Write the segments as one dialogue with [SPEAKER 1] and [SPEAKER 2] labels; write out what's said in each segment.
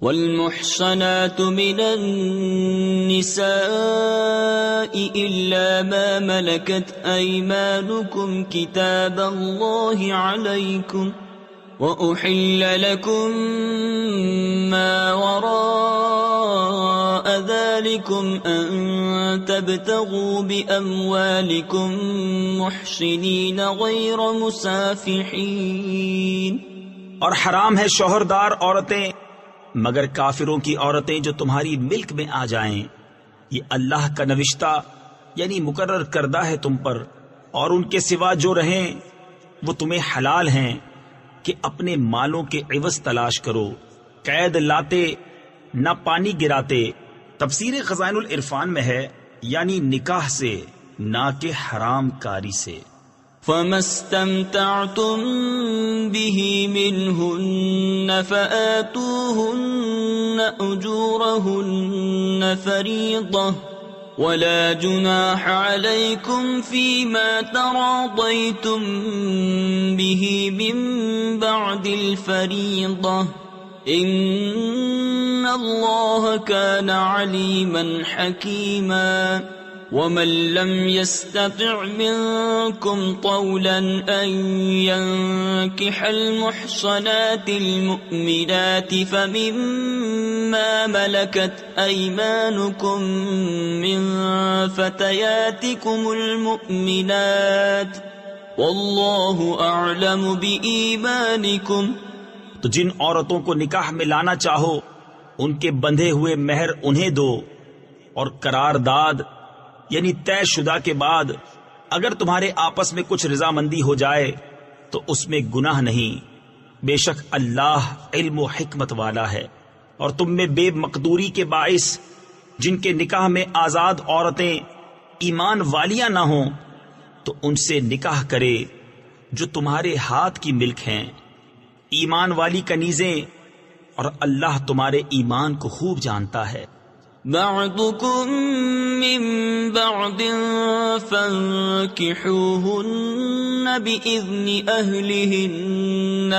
[SPEAKER 1] والمحصنات من النساء إلا ما ملكت أيمانكم كتاب الله عليكم وأحل لكم ما وراء ذلكم أن تبتغوا بأموالكم محصنين غير مسافحين.
[SPEAKER 2] اور حرام ہے شوہردار عورتیں مگر کافروں کی عورتیں جو تمہاری ملک میں آ جائیں. یہ اللہ کا نوشتہ یعنی مقرر کردہ ہے تم پر، اور ان کے سوا جو رہیں وہ تمہیں حلال ہیں کہ اپنے مالوں کے عوض تلاش کرو، قید لاتے نہ پانی گراتے. تفسیر خزائن العرفان میں ہے یعنی نکاح سے نہ کہ حرام کاری سے.
[SPEAKER 1] فَمَا اسْتَمْتَعْتُمْ بِهِ مِنْهُنَّ فَآتُوهُنَّ أُجُورَهُنَّ فَرِيضَةً وَلَا جُنَاحَ عَلَيْكُمْ فِيمَا تَرَاضَيْتُمْ بِهِ مِنْ بَعْدِ الْفَرِيضَةِ إِنَّ اللَّهَ كَانَ عَلِيمًا حَكِيمًا. وَمَن لَّمْ يَسْتَطِعْ مِنكُمْ طَوْلًا أَن يَنكِحَ الْمُحْصَنَاتِ الْمُؤْمِنَاتِ فَمِمَّا مَلَكَتْ أَيْمَانُكُم مِّن فَتَيَاتِكُمُ الْمُؤْمِنَاتِ وَاللَّهُ أَعْلَمُ بِإِيمَانِكُمْ.
[SPEAKER 2] تو جن عورتوں کو نکاح میں لانا چاہو ان کے بندھے ہوئے مہر انہیں دو، اور قرارداد یعنی طے شدہ کے بعد اگر تمہارے آپس میں کچھ رضامندی ہو جائے تو اس میں گناہ نہیں. بے شک اللہ علم و حکمت والا ہے. اور تم میں بے مقدوری کے باعث جن کے نکاح میں آزاد عورتیں ایمان والیاں نہ ہوں تو ان سے نکاح کرے جو تمہارے ہاتھ کی ملک ہیں، ایمان والی کنیزیں، اور اللہ تمہارے ایمان کو خوب جانتا ہے.
[SPEAKER 1] بعضكم من بعض فانكحوهن بإذن أهلهن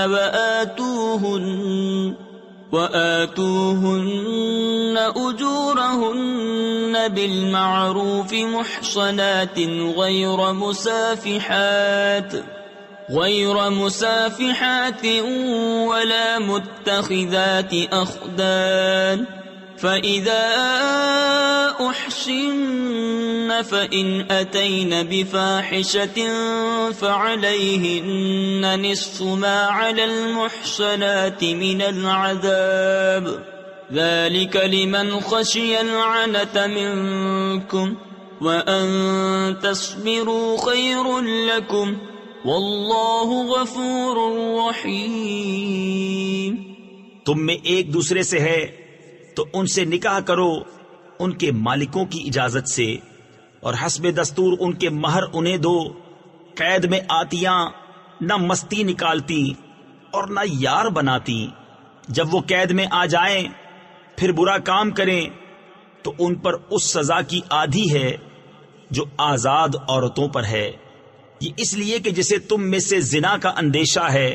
[SPEAKER 1] وآتوهن أجورهن بالمعروف محصنات غير مسافحات ولا متخذات أخدان. فَإِذَا أُحْصِنَّ فَإِنْ أَتَيْنَ بِفَاحِشَةٍ فَعَلَيْهِنَّ نِصْفُ مَا عَلَى الْمُحْصَنَاتِ مِنَ الْعَذَابِ ذَلِكَ لِمَنْ خَشِيَ الْعَنَتَ مِنكُمْ وَأَن تَصْبِرُوا خَيْرٌ لَكُمْ وَاللَّهُ غَفُورٌ رَحِيمٌ.
[SPEAKER 2] تم میں ایک دوسرے سے ہے تو ان سے نکاح کرو ان کے مالکوں کی اجازت سے، اور حسب دستور ان کے مہر انہیں دو. قید میں آتیاں نہ مستی نکالتی اور نہ یار بناتی. جب وہ قید میں آ جائیں پھر برا کام کریں تو ان پر اس سزا کی آدھی ہے جو آزاد عورتوں پر ہے. یہ اس لیے کہ جسے تم میں سے زنا کا اندیشہ ہے،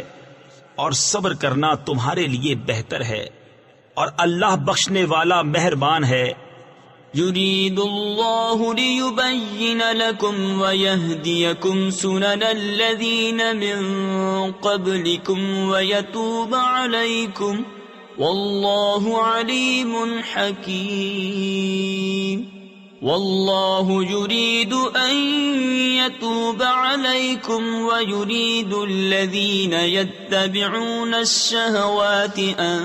[SPEAKER 2] اور صبر کرنا تمہارے لیے بہتر ہے، اور اللہ بخشنے والا مہربان ہے.
[SPEAKER 1] يريد الله ليبين لكم ويهديكم سنن الذين من قبلكم ويتوب عليكم والله عليم حكيم. والله يريد أن يتوب عليكم ويريد الذين يتبعون الشهوات أن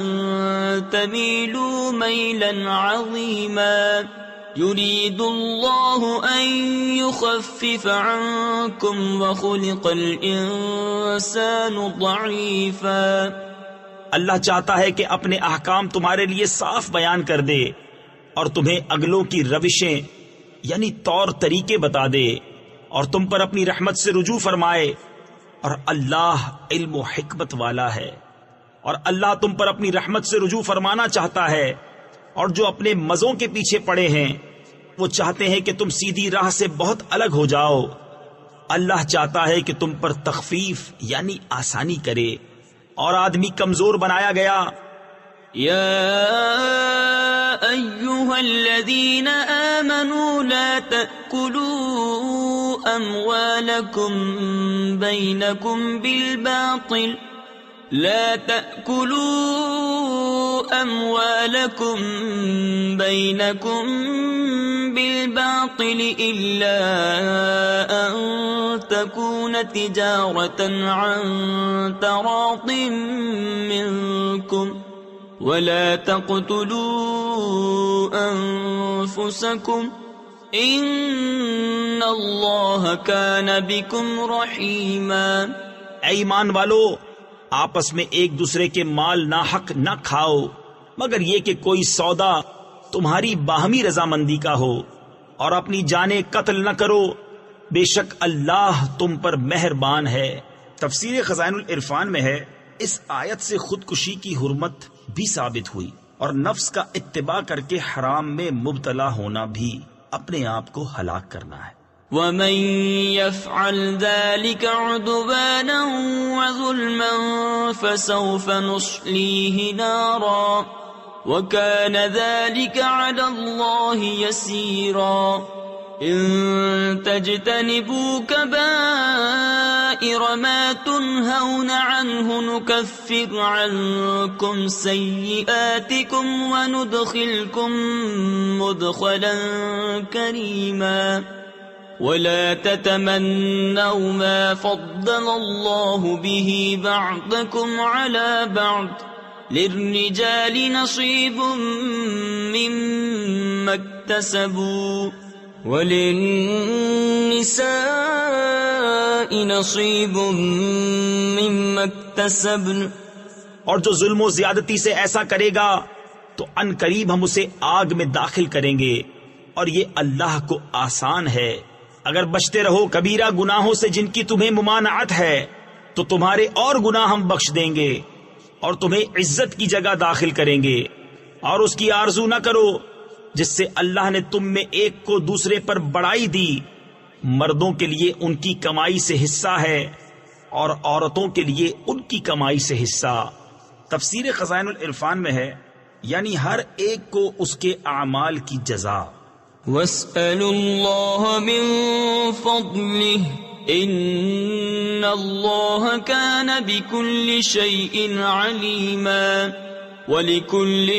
[SPEAKER 1] تميلوا ميلا عظيما. يريد الله أن يخفف عنكم وخلق الإنسان ضعيفا.
[SPEAKER 2] اللہ چاہتا ہے کہ اپنے احکام تمہارے لیے صاف بیان کر دے اور تمہیں اگلوں کی روشیں یعنی طور طریقے بتا دے اور تم پر اپنی رحمت سے رجوع فرمائے. اور اللہ علم و حکمت والا ہے، اور اللہ تم پر اپنی رحمت سے رجوع فرمانا چاہتا ہے. اور جو اپنے مزوں کے پیچھے پڑے ہیں وہ چاہتے ہیں کہ تم سیدھی راہ سے بہت الگ ہو جاؤ. اللہ چاہتا ہے کہ تم پر تخفیف یعنی آسانی کرے. اور آدمی کمزور بنایا گیا
[SPEAKER 1] يا أيها الذين آمنوا لا تأكلوا أموالكم بينكم بالباطل إلا أن تكون تجارة عن تراض منكم ولا تقتلوا أنفسكم إن الله كان بكم رحيما۔
[SPEAKER 2] اے ایمان والو، آپس میں ایک دوسرے کے مال ناحق نہ کھاؤ مگر یہ کہ کوئی سودا تمہاری باہمی رضامندی کا ہو، اور اپنی جانیں قتل نہ کرو، بے شک اللہ تم پر مہربان ہے۔ تفسیر خزائن العرفان میں ہے، اس آیت سے خودکشی کی حرمت بھی ثابت ہوئی، اور نفس کا اتباع کر کے حرام میں مبتلا ہونا بھی اپنے آپ کو ہلاک کرنا ہے۔
[SPEAKER 1] وَمَن يَفْعَلْ ذَلِكَ عُدْوَانًا وَظُلْمًا فَسَوْفَ نُصْلِيهِ نَارًا وَكَانَ ذَلِكَ عَلَى اللَّهِ يَسِيرًا۔ إِن تَجْتَنِبُوا كَبَائِرَ مَا تُنْهَوْنَ عَنْهُ نُكَفِّرْ عَنكُمْ سَيِّئَاتِكُمْ وَنُدْخِلْكُمْ مُدْخَلًا كَرِيمًا۔ ولا تتمنوا ما فضل الله به بعضكم على بعض للرجال نصيب مما اكتسبوا وللنساء نصيب مما اكتسبن۔
[SPEAKER 2] اور جو ظلم و زیادتی سے ایسا کرے گا تو ان قریب ہم اسے آگ میں داخل کریں گے، اور یہ اللہ کو آسان ہے۔ اگر بچتے رہو کبیرہ گناہوں سے جن کی تمہیں ممانعت ہے تو تمہارے اور گناہ ہم بخش دیں گے اور تمہیں عزت کی جگہ داخل کریں گے، اور اس کی آرزو نہ کرو جس سے اللہ نے تم میں ایک کو دوسرے پر بڑائی دی۔ مردوں کے لیے ان کی کمائی سے حصہ ہے اور عورتوں کے لیے ان کی کمائی سے حصہ۔ تفسیر خزائن العرفان میں ہے، یعنی ہر ایک کو اس کے اعمال کی جزا۔
[SPEAKER 1] وَاسْأَلُوا اللَّهَ مِن فَضْلِهِ إِنَّ اللَّهَ كَانَ بِكُلِّ شَيْءٍ عَلِيمًا۔ وَلِكُلٍّ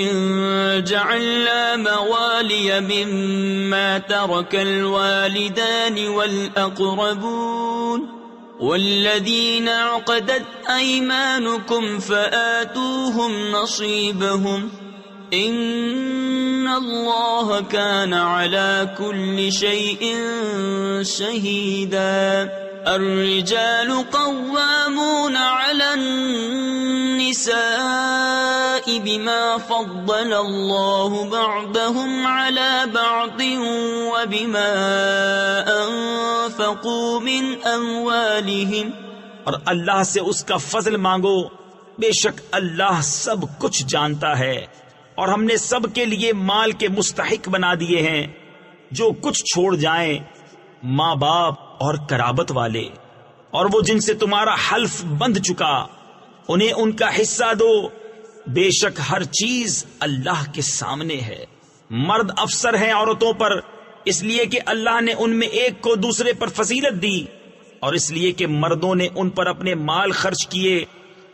[SPEAKER 1] جَعَلْنَا مَوَالِيَ مِمَّا تَرَكَ الْوَالِدَانِ وَالْأَقْرَبُونَ وَالَّذِينَ عُقِدَتْ أَيْمَانُكُمْ فَآتُوهُمْ نَصِيبَهُمْ إِنَّ اللَّهَ كَانَ عَلَى كُلِّ شَيْءٍ شَهِيدًا۔ الرِّجَالُ قَوَّامُونَ عَلَى النِّسَاءِ بِمَا فَضَّلَ اللَّهُ بَعْضَهُمْ عَلَى بَعْضٍ وَبِمَا أَنفَقُوا مِنْ أَمْوَالِهِمْ۔
[SPEAKER 2] اور اللہ سے اس کا فضل مانگو، بے شک اللہ سب کچھ جانتا ہے، اور ہم نے سب کے لیے مال کے مستحق بنا دیے ہیں جو کچھ چھوڑ جائیں، ماں باپ اور قرابت والے، اور وہ جن سے تمہارا حلف بندھ چکا، انہیں ان کا حصہ دو، بے شک ہر چیز اللہ کے سامنے ہے۔ مرد افسر ہیں عورتوں پر، اس لیے کہ اللہ نے ان میں ایک کو دوسرے پر فضیلت دی، اور اس لیے کہ مردوں نے ان پر اپنے مال خرچ کیے۔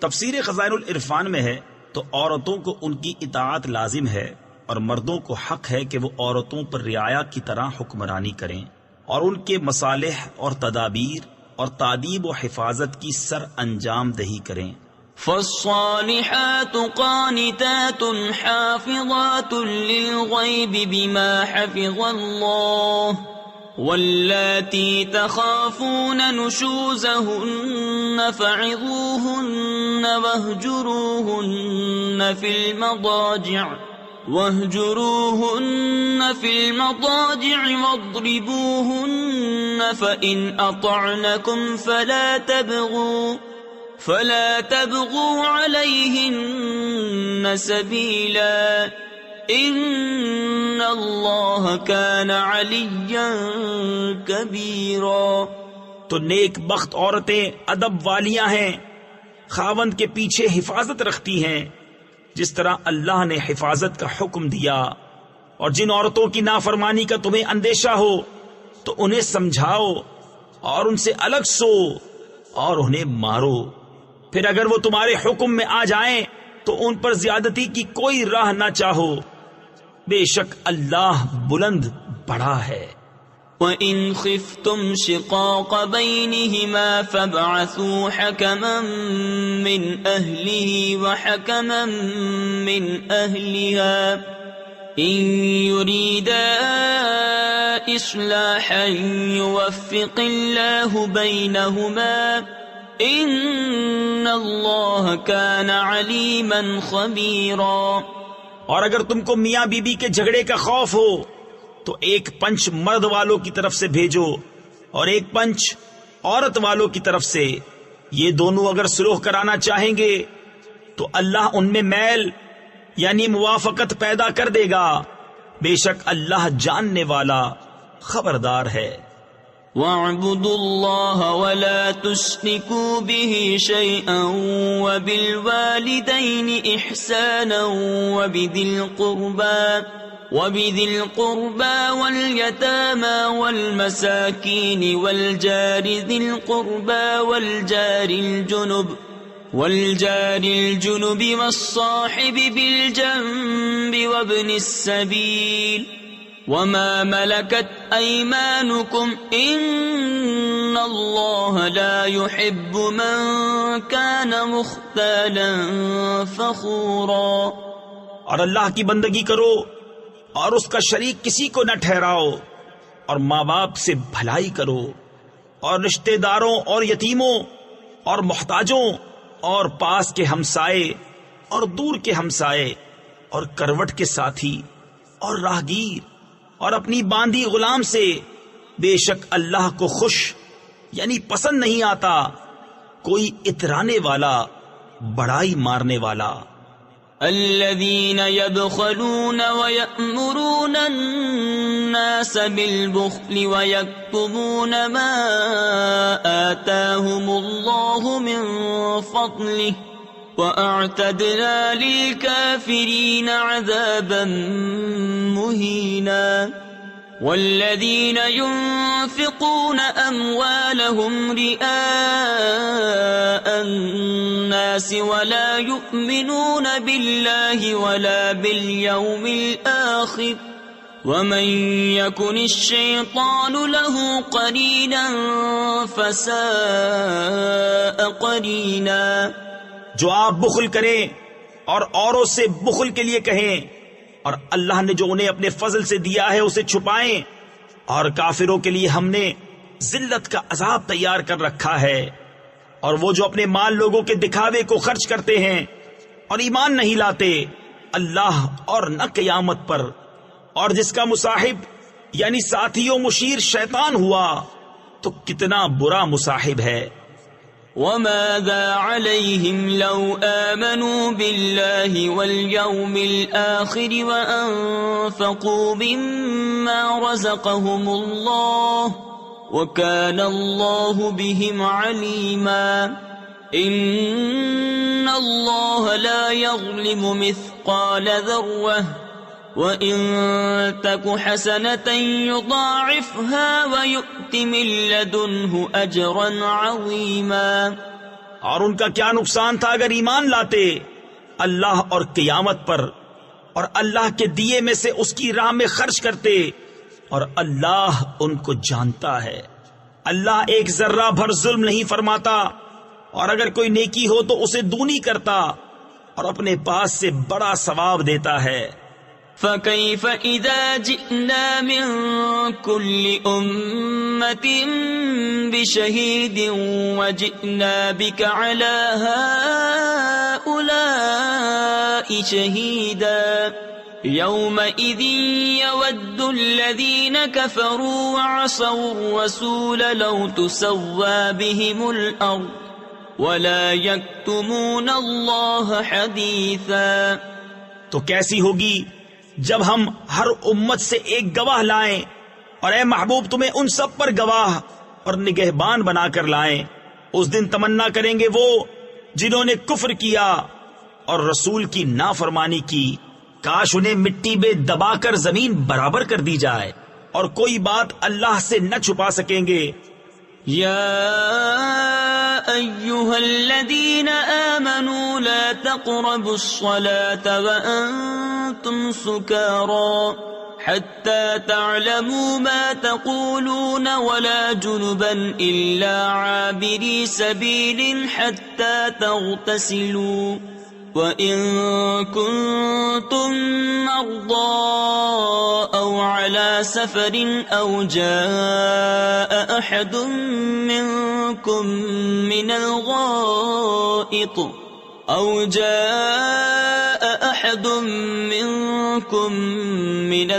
[SPEAKER 2] تفسیر خزائن العرفان میں ہے، تو عورتوں کو ان کی اطاعت لازم ہے، اور مردوں کو حق ہے کہ وہ عورتوں پر رعایا کی طرح حکمرانی کریں اور ان کے مصالح اور تدابیر اور تادیب و حفاظت کی سر انجام دہی کریں۔
[SPEAKER 1] فالصالحات قانتات حافظات للغیب بما حفظ اللہ واللاتی تخافون نشوزهن فعظوهن واهجروهن في المضاجع واضربوهن فإن أطعنكم فلا تبغوا عليهن سبيلا ان اللہ کان علیا کبیرا۔
[SPEAKER 2] تو نیک بخت عورتیں ادب والیاں ہیں، خاوند کے پیچھے حفاظت رکھتی ہیں، جس طرح اللہ نے حفاظت کا حکم دیا، اور جن عورتوں کی نافرمانی کا تمہیں اندیشہ ہو تو انہیں سمجھاؤ اور ان سے الگ سو اور انہیں مارو، پھر اگر وہ تمہارے حکم میں آ جائیں تو ان پر زیادتی کی کوئی راہ نہ چاہو، بے شک اللہ بلند بڑا ہے۔
[SPEAKER 1] وَإِنْ خِفْتُمْ شِقَاقَ بَيْنِهِمَا فَابْعَثُوا حَكَمًا مِّنْ أَهْلِهِ وَحَكَمًا مِّنْ أَهْلِهَا إِن يُرِيدَا إِصْلَاحًا يُوَفِّقِ اللَّهُ بَيْنَهُمَا إِنَّ اللَّهَ كَانَ عَلِيمًا خَبِيرًا۔
[SPEAKER 2] اور اگر تم کو میاں بیوی کے جھگڑے کا خوف ہو تو ایک پنچ مرد والوں کی طرف سے بھیجو اور ایک پنچ عورت والوں کی طرف سے، یہ دونوں اگر صلح کرانا چاہیں گے تو اللہ ان میں میل یعنی موافقت پیدا کر دے گا، بے شک اللہ جاننے والا خبردار ہے۔
[SPEAKER 1] وَاعْبُدُوا اللَّهَ وَلَا تُشْرِكُوا بِهِ شَيْئًا وَبِالْوَالِدَيْنِ إِحْسَانًا وَبِذِي الْقُرْبَى وَالْيَتَامَى وَالْمَسَاكِينِ وَالْجَارِ ذِي الْقُرْبَى وَالْجَارِ الْجُنُبِ وَالصَّاحِبِ بِالْجَنبِ وَابْنِ السَّبِيلِ وَمَا مَلَكَتْ أَيْمَانُكُمْ إِنَّ اللَّهَ لَا يُحِبُّ مَنْ كَانَ مُخْتَالًا فَخُورًا۔
[SPEAKER 2] اور اللہ کی بندگی کرو اور اس کا شریک کسی کو نہ ٹھہراؤ، اور ماں باپ سے بھلائی کرو، اور رشتہ داروں اور یتیموں اور محتاجوں اور پاس کے ہمسائے اور دور کے ہمسائے اور کروٹ کے ساتھی اور راہگیر اور اپنی باندھی غلام سے، بے شک اللہ کو خوش یعنی پسند نہیں آتا کوئی اترانے والا بڑائی مارنے والا۔
[SPEAKER 1] الذين يبخلون ويأمرون الناس بالبخل ويكتمون ما آتاهم الله من فضله وأعتدنا للكافرين عذابا مهينا والذين ينفقون أموالهم رئاء الناس ولا يؤمنون بالله ولا باليوم الآخر ومن يكن الشيطان له قرينا فساء قرينا۔
[SPEAKER 2] جو آپ بخل کریں اور اوروں سے بخل کے لیے کہیں، اور اللہ نے جو انہیں اپنے فضل سے دیا ہے اسے چھپائیں، اور کافروں کے لیے ہم نے ذلت کا عذاب تیار کر رکھا ہے۔ اور وہ جو اپنے مال لوگوں کے دکھاوے کو خرچ کرتے ہیں اور ایمان نہیں لاتے اللہ اور نہ قیامت پر، اور جس کا مصاحب یعنی ساتھی و مشیر شیطان ہوا تو کتنا برا مصاحب ہے۔
[SPEAKER 1] وَمَاذَا عَلَيْهِمْ لَوْ آمَنُوا بِاللَّهِ وَالْيَوْمِ الْآخِرِ وَأَنفَقُوا مِمَّا رَزَقَهُمُ اللَّهُ وَكَانَ اللَّهُ بِهِمْ عَلِيمًا۔ إِنَّ اللَّهَ لَا يَظْلِمُ مِثْقَالَ ذَرَّةٍ وَإِن تَكُ حَسَنَةً يُضَاعِفْهَا وَيُؤْتِ مِن لَّدُنْهُ أَجْرًا عَظِيمًا۔
[SPEAKER 2] اور ان کا کیا نقصان تھا اگر ایمان لاتے اللہ اور قیامت پر، اور اللہ کے دیے میں سے اس کی راہ میں خرچ کرتے، اور اللہ ان کو جانتا ہے۔ اللہ ایک ذرہ بھر ظلم نہیں فرماتا، اور اگر کوئی نیکی ہو تو اسے دونی کرتا اور اپنے پاس سے بڑا ثواب دیتا ہے۔
[SPEAKER 1] فَكَيْفَ إِذَا جِئْنَا مِن كُلِّ أُمَّةٍ بِشَهِيدٍ وَجِئْنَا بِكَ عَلَى هَؤُلَاءِ شَهِيدًا يَوْمَئِذٍ يَوَدُّ الَّذِينَ كَفَرُوا وَعَصَوُا الرَّسُولَ لَوْ تُسَوَّىٰ بِهِمُ الْأَرْضُ وَلَا يَكْتُمُونَ اللَّهَ حَدِيثًا۔
[SPEAKER 2] تو کیسی ہوگی جب ہم ہر امت سے ایک گواہ لائیں، اور اے محبوب تمہیں ان سب پر گواہ اور نگہبان بنا کر لائیں۔ اس دن تمنا کریں گے وہ جنہوں نے کفر کیا اور رسول کی نافرمانی کی، کاش انہیں مٹی میں دبا کر زمین برابر کر دی جائے، اور کوئی بات اللہ سے نہ چھپا سکیں گے۔
[SPEAKER 1] يا أيها الذين آمنوا لا تقربوا الصلاة وأنتم سكارى حتى تعلموا ما تقولون ولا جنبا إلا عابري سبيل حتى تغتسلوا وَإِن كُنتُم مَّرْضَىٰ أَوْ عَلَىٰ سَفَرٍ أَوْ جَاءَ أَحَدٌ مِّنكُم مِّنَ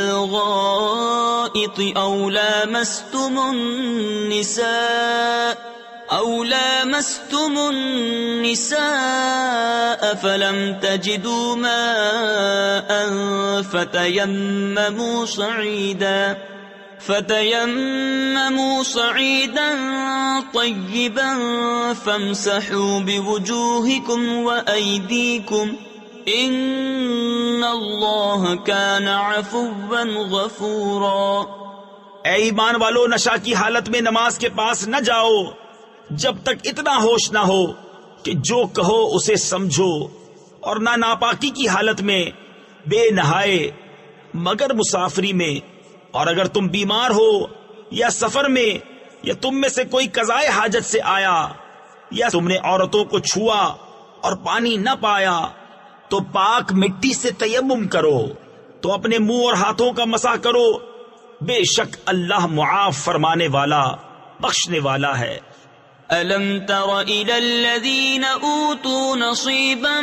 [SPEAKER 1] الْغَائِطِ أَوْ لامستم النساء فلم تجدوا ماء فتيمموا صعيدا طيبا فامسحوا بوجوهكم وأيديكم إن الله كان عفوا غفورا۔
[SPEAKER 2] اے ایمان والو، نشہ کی حالت میں نماز کے پاس نہ جاؤ جب تک اتنا ہوش نہ ہو کہ جو کہو اسے سمجھو، اور نہ ناپاکی کی حالت میں بے نہائے مگر مسافری میں، اور اگر تم بیمار ہو یا سفر میں، یا تم میں سے کوئی قضائے حاجت سے آیا، یا تم نے عورتوں کو چھوا اور پانی نہ پایا، تو پاک مٹی سے تیمم کرو، تو اپنے منہ اور ہاتھوں کا مسح کرو، بے شک اللہ معاف فرمانے والا بخشنے والا ہے۔
[SPEAKER 1] أَلَمْ تَرَ إِلَى الَّذِينَ أُوتُوا نَصِيبًا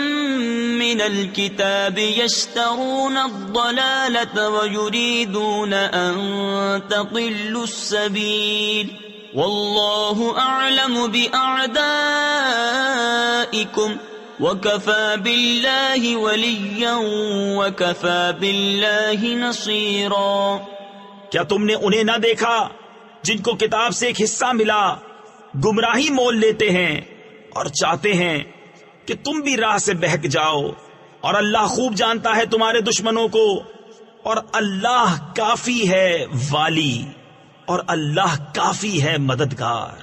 [SPEAKER 1] مِّنَ الْكِتَابِ يَشْتَرُونَ الضَّلَالَةَ وَيُرِيدُونَ أَن تَضِلُّوا السَّبِيلَ وَاللَّهُ أَعْلَمُ بِأَعْدَائِكُمْ وَكَفَى بِاللَّهِ وَلِيًّا وَكَفَى بِاللَّهِ نَصِيرًا۔
[SPEAKER 2] کیا تم نے انہیں نہ دیکھا جن کو کتاب سے ایک حصہ ملا، گمراہی مول لیتے ہیں اور چاہتے ہیں کہ تم بھی راہ سے بہک جاؤ، اور اللہ خوب جانتا ہے تمہارے دشمنوں کو، اور اللہ کافی ہے والی، اور اللہ کافی ہے مددگار۔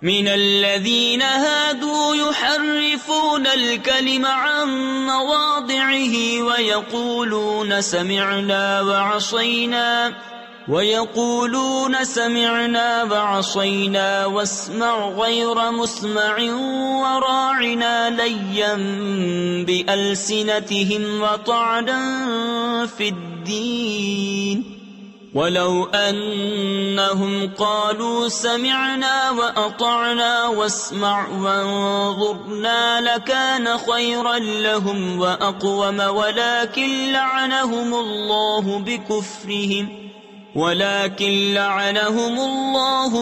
[SPEAKER 1] من الذين هادوا يحرفون الكلم عن مواضعه ويقولون سمعنا وعصينا واسمع غير مسمع وراعنا ليا بألسنتهم وطعنا في الدين ولو أنهم قالوا سمعنا وأطعنا واسمع وانظرنا لكان خيرا لهم وأقوم ولكن لعنهم الله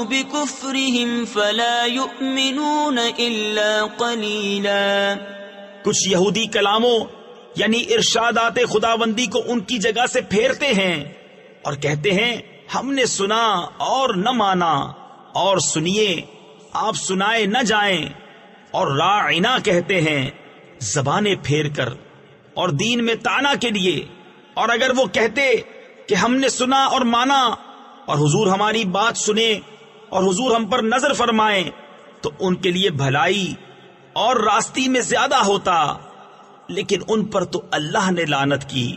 [SPEAKER 1] بكفرهم فلا يؤمنون إلا قليلا۔
[SPEAKER 2] کچھ یہودی کلاموں یعنی ارشادات خداوندی کو ان کی جگہ سے پھیرتے ہیں اور کہتے ہیں ہم نے سنا اور نہ مانا، اور سنیے آپ سنائے نہ جائیں، اور راعنا کہتے ہیں زبانیں پھیر کر اور دین میں طعنہ کے لیے۔ اور اگر وہ کہتے کہ ہم نے سنا اور مانا اور حضور ہماری بات سنے اور حضور ہم پر نظر فرمائیں تو ان کے لیے بھلائی اور راستی میں زیادہ ہوتا، لیکن ان پر تو اللہ نے لعنت کی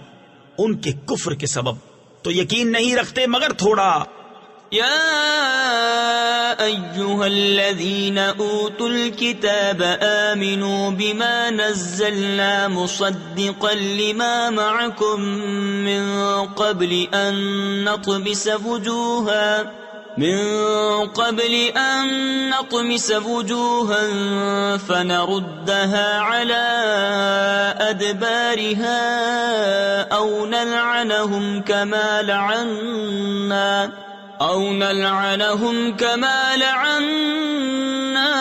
[SPEAKER 2] ان کے کفر کے سبب، تو یقین نہیں رکھتے مگر تھوڑا۔
[SPEAKER 1] یا ایھا الذین اوتوا الکتاب آمنوا بما نزلنا مصدقا لما معکم من قبل ان نطمس وجوها فنردها على أدبارها أو نلعنهم كما لعنا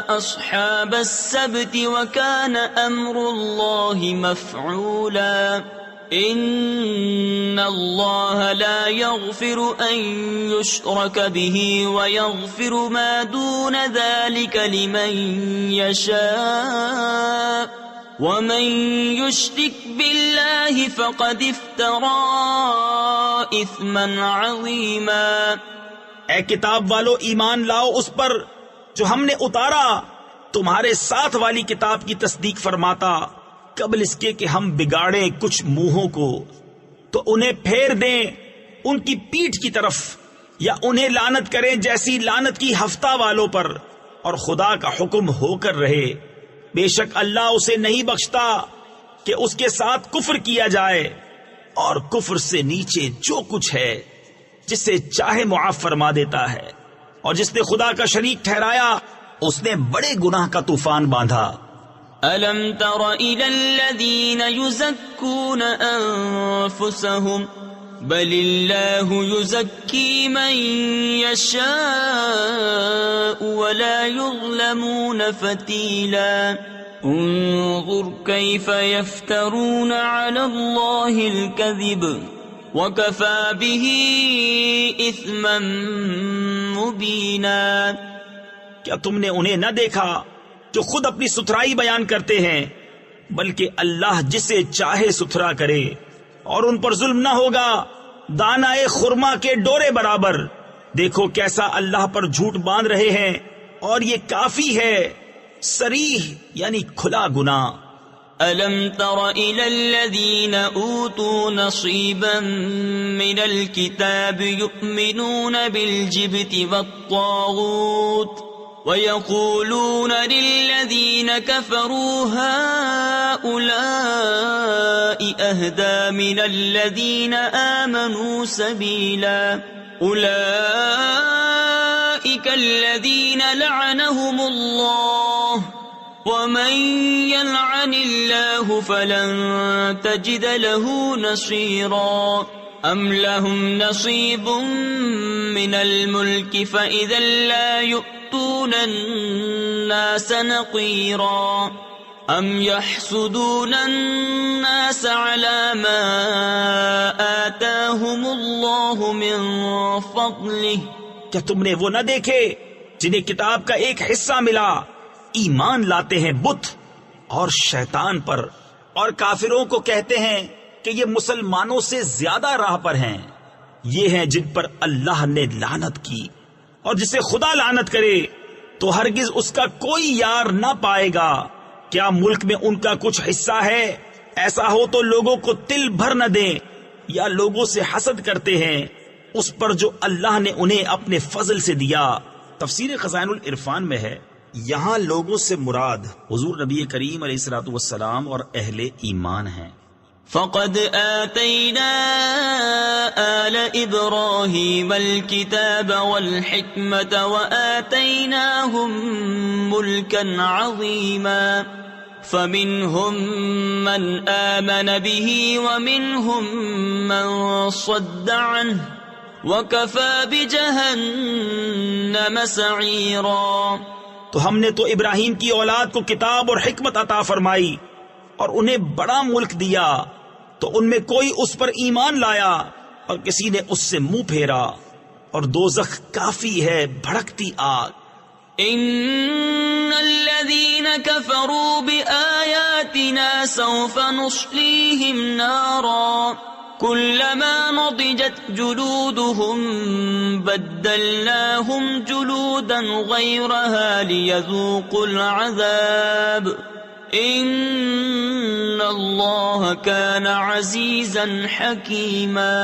[SPEAKER 1] أصحاب السبت وكان أمر الله مفعولا۔ إن الله لا يغفر أن يشرك به ويغفر ما دون ذلك لمن يشاء ومن يشرك بالله فقد افترى اثما عظيما.
[SPEAKER 2] اے کتاب والو ایمان لاؤ اس پر جو ہم نے اتارا تمہارے ساتھ والی کتاب کی تصدیق فرماتا قبل اس کے کہ ہم بگاڑیں کچھ منہوں کو تو انہیں پھیر دیں ان کی پیٹھ کی طرف یا انہیں لعنت کریں جیسی لعنت کی ہفتہ والوں پر اور خدا کا حکم ہو کر رہے. بے شک اللہ اسے نہیں بخشتا کہ اس کے ساتھ کفر کیا جائے اور کفر سے نیچے جو کچھ ہے جسے چاہے معاف فرما دیتا ہے اور جس نے خدا کا شریک ٹھہرایا اس نے بڑے گناہ کا طوفان باندھا.
[SPEAKER 1] أَلَمْ تَرَ إِلَى الَّذِينَ يُزَكُّونَ أَنفُسَهُمْ بَلِ اللَّهُ يُزَكِّي مَن يَشَاءُ وَلَا يُظْلَمُونَ فَتِيلًا. انظُرْ كَيْفَ يَفْتَرُونَ عَلَى اللَّهِ الْكَذِبَ وَكَفَى بِهِ إِثْمًا مُبِينًا.
[SPEAKER 2] کیا تم نے انہیں نہ دیکھا جو خود اپنی ستھرائی بیان کرتے ہیں بلکہ اللہ جسے چاہے ستھرا کرے اور ان پر ظلم نہ ہوگا دانائے خرما کے ڈورے برابر. دیکھو کیسا اللہ پر جھوٹ باندھ رہے ہیں اور یہ کافی ہے صریح یعنی کھلا گناہ.
[SPEAKER 1] أَلَمْ تَرَ إِلَى الَّذِينَ أُوتُوا نَصِيبًا مِنَ الْكِتَابِ يُؤْمِنُونَ بِالْجِبْتِ وَالطَّاغُوتِ وَيَقُولُونَ لِلَّذِينَ كَفَرُوا هَؤُلَاءِ أَهْدَى مِنَ الَّذِينَ آمَنُوا سَبِيلًا. أُولَئِكَ الَّذِينَ لَعَنَهُمُ اللَّهُ وَمَن يَلْعَنِ اللَّهُ فَلَن تَجِدَ لَهُ نَصِيرًا. أَمْ لَهُمْ نَصِيبٌ مِّنَ الْمُلْكِ فَإِذًا لَّا يُؤْتُونَ النَّاسَ نَقِيرًا. أَمْ يَحْسُدُونَ النَّاسَ عَلَى مَا آتَاهُمُ اللَّهُ مِن فَضْلِهِ.
[SPEAKER 2] کیا تم نے وہ نہ دیکھے جنہیں کتاب کا ایک حصہ ملا ایمان لاتے ہیں بت اور شیطان پر اور کافروں کو کہتے ہیں کہ یہ مسلمانوں سے زیادہ راہ پر ہیں. یہ ہیں جن پر اللہ نے لعنت کی اور جسے خدا لعنت کرے تو ہرگز اس کا کوئی یار نہ پائے گا. کیا ملک میں ان کا کچھ حصہ ہے؟ ایسا ہو تو لوگوں کو تل بھر نہ دیں یا لوگوں سے حسد کرتے ہیں اس پر جو اللہ نے انہیں اپنے فضل سے دیا. تفسیر خزائن العرفان میں ہے یہاں لوگوں سے مراد حضور نبی کریم علیہ الصلوۃ والسلام اور اہل ایمان ہیں.
[SPEAKER 1] فَقَدْ آتَيْنَا آلَ إِبْرَاهِيمَ الْكِتَابَ وَالْحِكْمَةَ وَآتَيْنَاهُمْ مُلْكًا عَظِيمًا. فَمِنْهُمْ مَنْ آمَنَ بِهِ وَمِنْهُمْ مَنْ صَدَّ عَنْهُ وَكَفَى بِجَهَنَّمَ سَعِيرًا.
[SPEAKER 2] تو ہم نے تو ابراہیم کی اولاد کو کتاب اور حکمت عطا فرمائی اور انہیں بڑا ملک دیا تو ان میں کوئی اس پر ایمان لایا اور کسی نے اس سے منہ پھیرا اور دوزخ کافی ہے بھڑکتی آگ.
[SPEAKER 1] ان الذين كفروا بآياتنا سوف نصليهم نارا كلما نضجت جلودهم بدلناهم جلودا غيرها ليذوقوا العذاب ان اللہ كان عزیزا حکیما.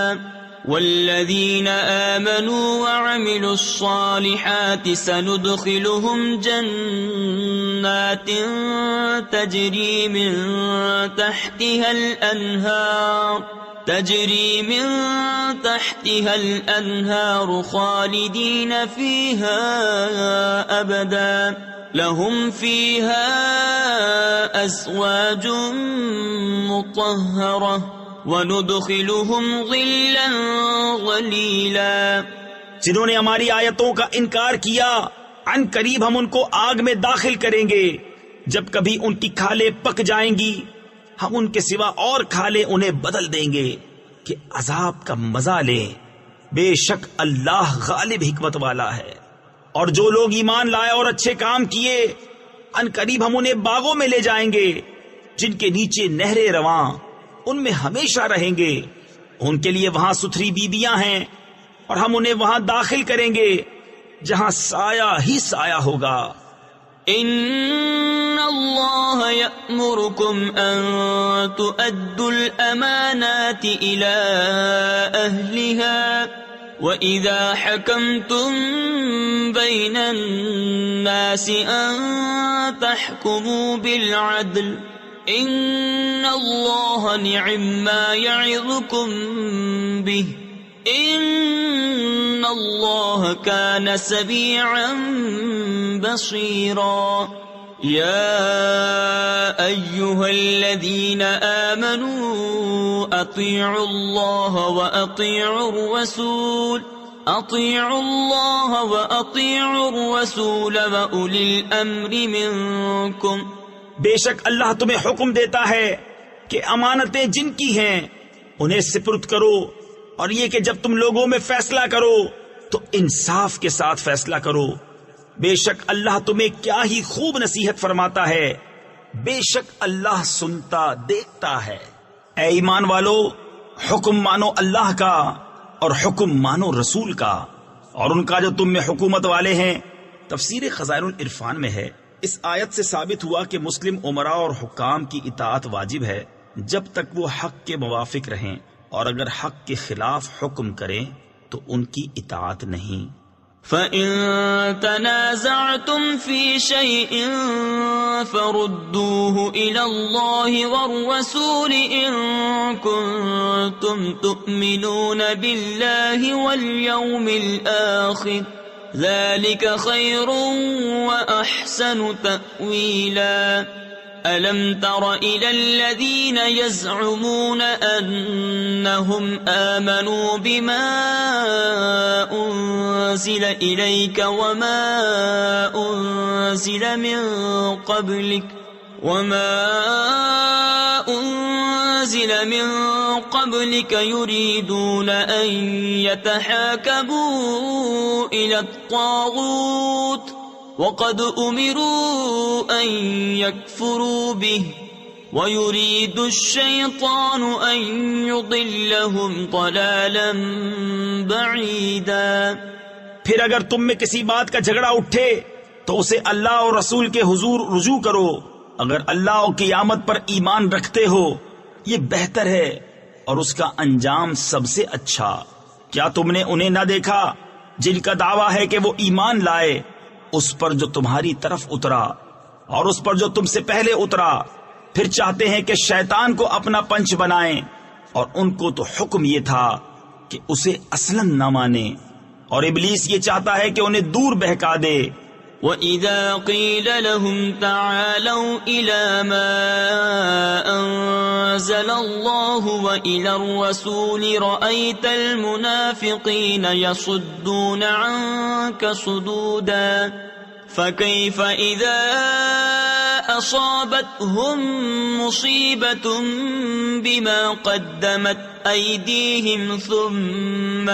[SPEAKER 1] والذین آمنوا وعملوا الصالحات سندخلهم جنات تجری من تحتها الأنهار خالدین فیہا ابدا لهم فيها أزواج مطهرة وندخلهم ظلا ظليلا.
[SPEAKER 2] جنہوں نے ہماری آیتوں کا انکار کیا عن قریب ہم ان کو آگ میں داخل کریں گے. جب کبھی ان کی کھالیں پک جائیں گی ہم ان کے سوا اور کھالیں انہیں بدل دیں گے کہ عذاب کا مزہ لیں. بے شک اللہ غالب حکمت والا ہے. اور جو لوگ ایمان لائے اور اچھے کام کیے ان قریب ہم انہیں باغوں میں لے جائیں گے جن کے نیچے نہریں رواں، ان میں ہمیشہ رہیں گے. ان کے لیے وہاں ستھری بیویاں ہیں، اور ہم انہیں وہاں داخل کریں گے جہاں سایہ ہی سایہ ہوگا.
[SPEAKER 1] ان اللہ یأمرکم ان تؤدوا الامانات الى اہلها وَإِذَا حَكَمْتُمْ بَيْنَ النَّاسِ أَن تَحْكُمُوا بِالْعَدْلِ إِنَّ اللَّهَ نِعِمَّا يَعِظُكُمْ بِهِ إِنَّ اللَّهَ كَانَ سَمِيعًا بَصِيرًا. يَا أَيُّهَا الَّذِينَ آمَنُوا أَطِيعُوا اللَّهَ وَأَطِيعُوا الرَّسُولَ وَأُولِي الْأَمْرِ مِنكُمْ.
[SPEAKER 2] بے شک اللہ تمہیں حکم دیتا ہے کہ امانتیں جن کی ہیں انہیں سپرد کرو، اور یہ کہ جب تم لوگوں میں فیصلہ کرو تو انصاف کے ساتھ فیصلہ کرو. بے شک اللہ تمہیں کیا ہی خوب نصیحت فرماتا ہے. بے شک اللہ سنتا دیکھتا ہے. اے ایمان والو، حکم مانو اللہ کا اور حکم مانو رسول کا اور ان کا جو تم میں حکومت والے ہیں. تفسیر خزائن العرفان میں ہے، اس آیت سے ثابت ہوا کہ مسلم امراء اور حکام کی اطاعت واجب ہے جب تک وہ حق کے موافق رہیں، اور اگر حق کے خلاف حکم کریں تو ان کی اطاعت نہیں.
[SPEAKER 1] فَإِن تَنَازَعْتُمْ فِي شَيْءٍ فَرُدُّوهُ إِلَى اللَّهِ وَالرَّسُولِ إِن كُنتُمْ تُؤْمِنُونَ بِاللَّهِ وَالْيَوْمِ الْآخِرِ ذَلِكَ خَيْرٌ وَأَحْسَنُ تَأْوِيلًا. أَلَمْ تَرَ إِلَى الَّذِينَ يَزْعُمُونَ أَنَّهُمْ آمَنُوا بِمَا أُنزِلَ إِلَيْكَ وَمَا أُنزِلَ مِن قَبْلِكَ يُرِيدُونَ أَن يَتَحَاكَمُوا إِلَى الطَّاغُوتِ وَقَدْ أُمِرُوا أَن يَكْفُرُوا بِهِ وَيُرِيدُ الشَّيْطَانُ أَن يُضِلَّهُمْ ضَلَالًا بَعِيدًا.
[SPEAKER 2] پھر اگر تم میں کسی بات کا جھگڑا اٹھے تو اسے اللہ اور رسول کے حضور رجوع کرو. اگر اللہ اور قیامت پر ایمان رکھتے ہو یہ بہتر ہے اور اس کا انجام سب سے اچھا. کیا تم نے انہیں نہ دیکھا جن کا دعویٰ ہے کہ وہ ایمان لائے اس پر جو تمہاری طرف اترا اور اس پر جو تم سے پہلے اترا، پھر چاہتے ہیں کہ شیطان کو اپنا پنچ بنائیں، اور ان کو تو حکم یہ تھا کہ اسے اصلاً نہ مانے، اور ابلیس یہ چاہتا ہے کہ انہیں دور بہکا دے.
[SPEAKER 1] وَإِذَا قِيلَ لَهُمْ تَعَالَوْا إِلَى مَا أَنزَلَ اللَّهُ وَإِلَى الرَّسُولِ رَأَيْتَ الْمُنَافِقِينَ يَصُدُّونَ عَنكَ صُدُودًا. فَكَيْفَ إِذَا أَصَابَتْهُم مُّصِيبَةٌ بِمَا قَدَّمَتْ أَيْدِيهِمْ ثُمَّ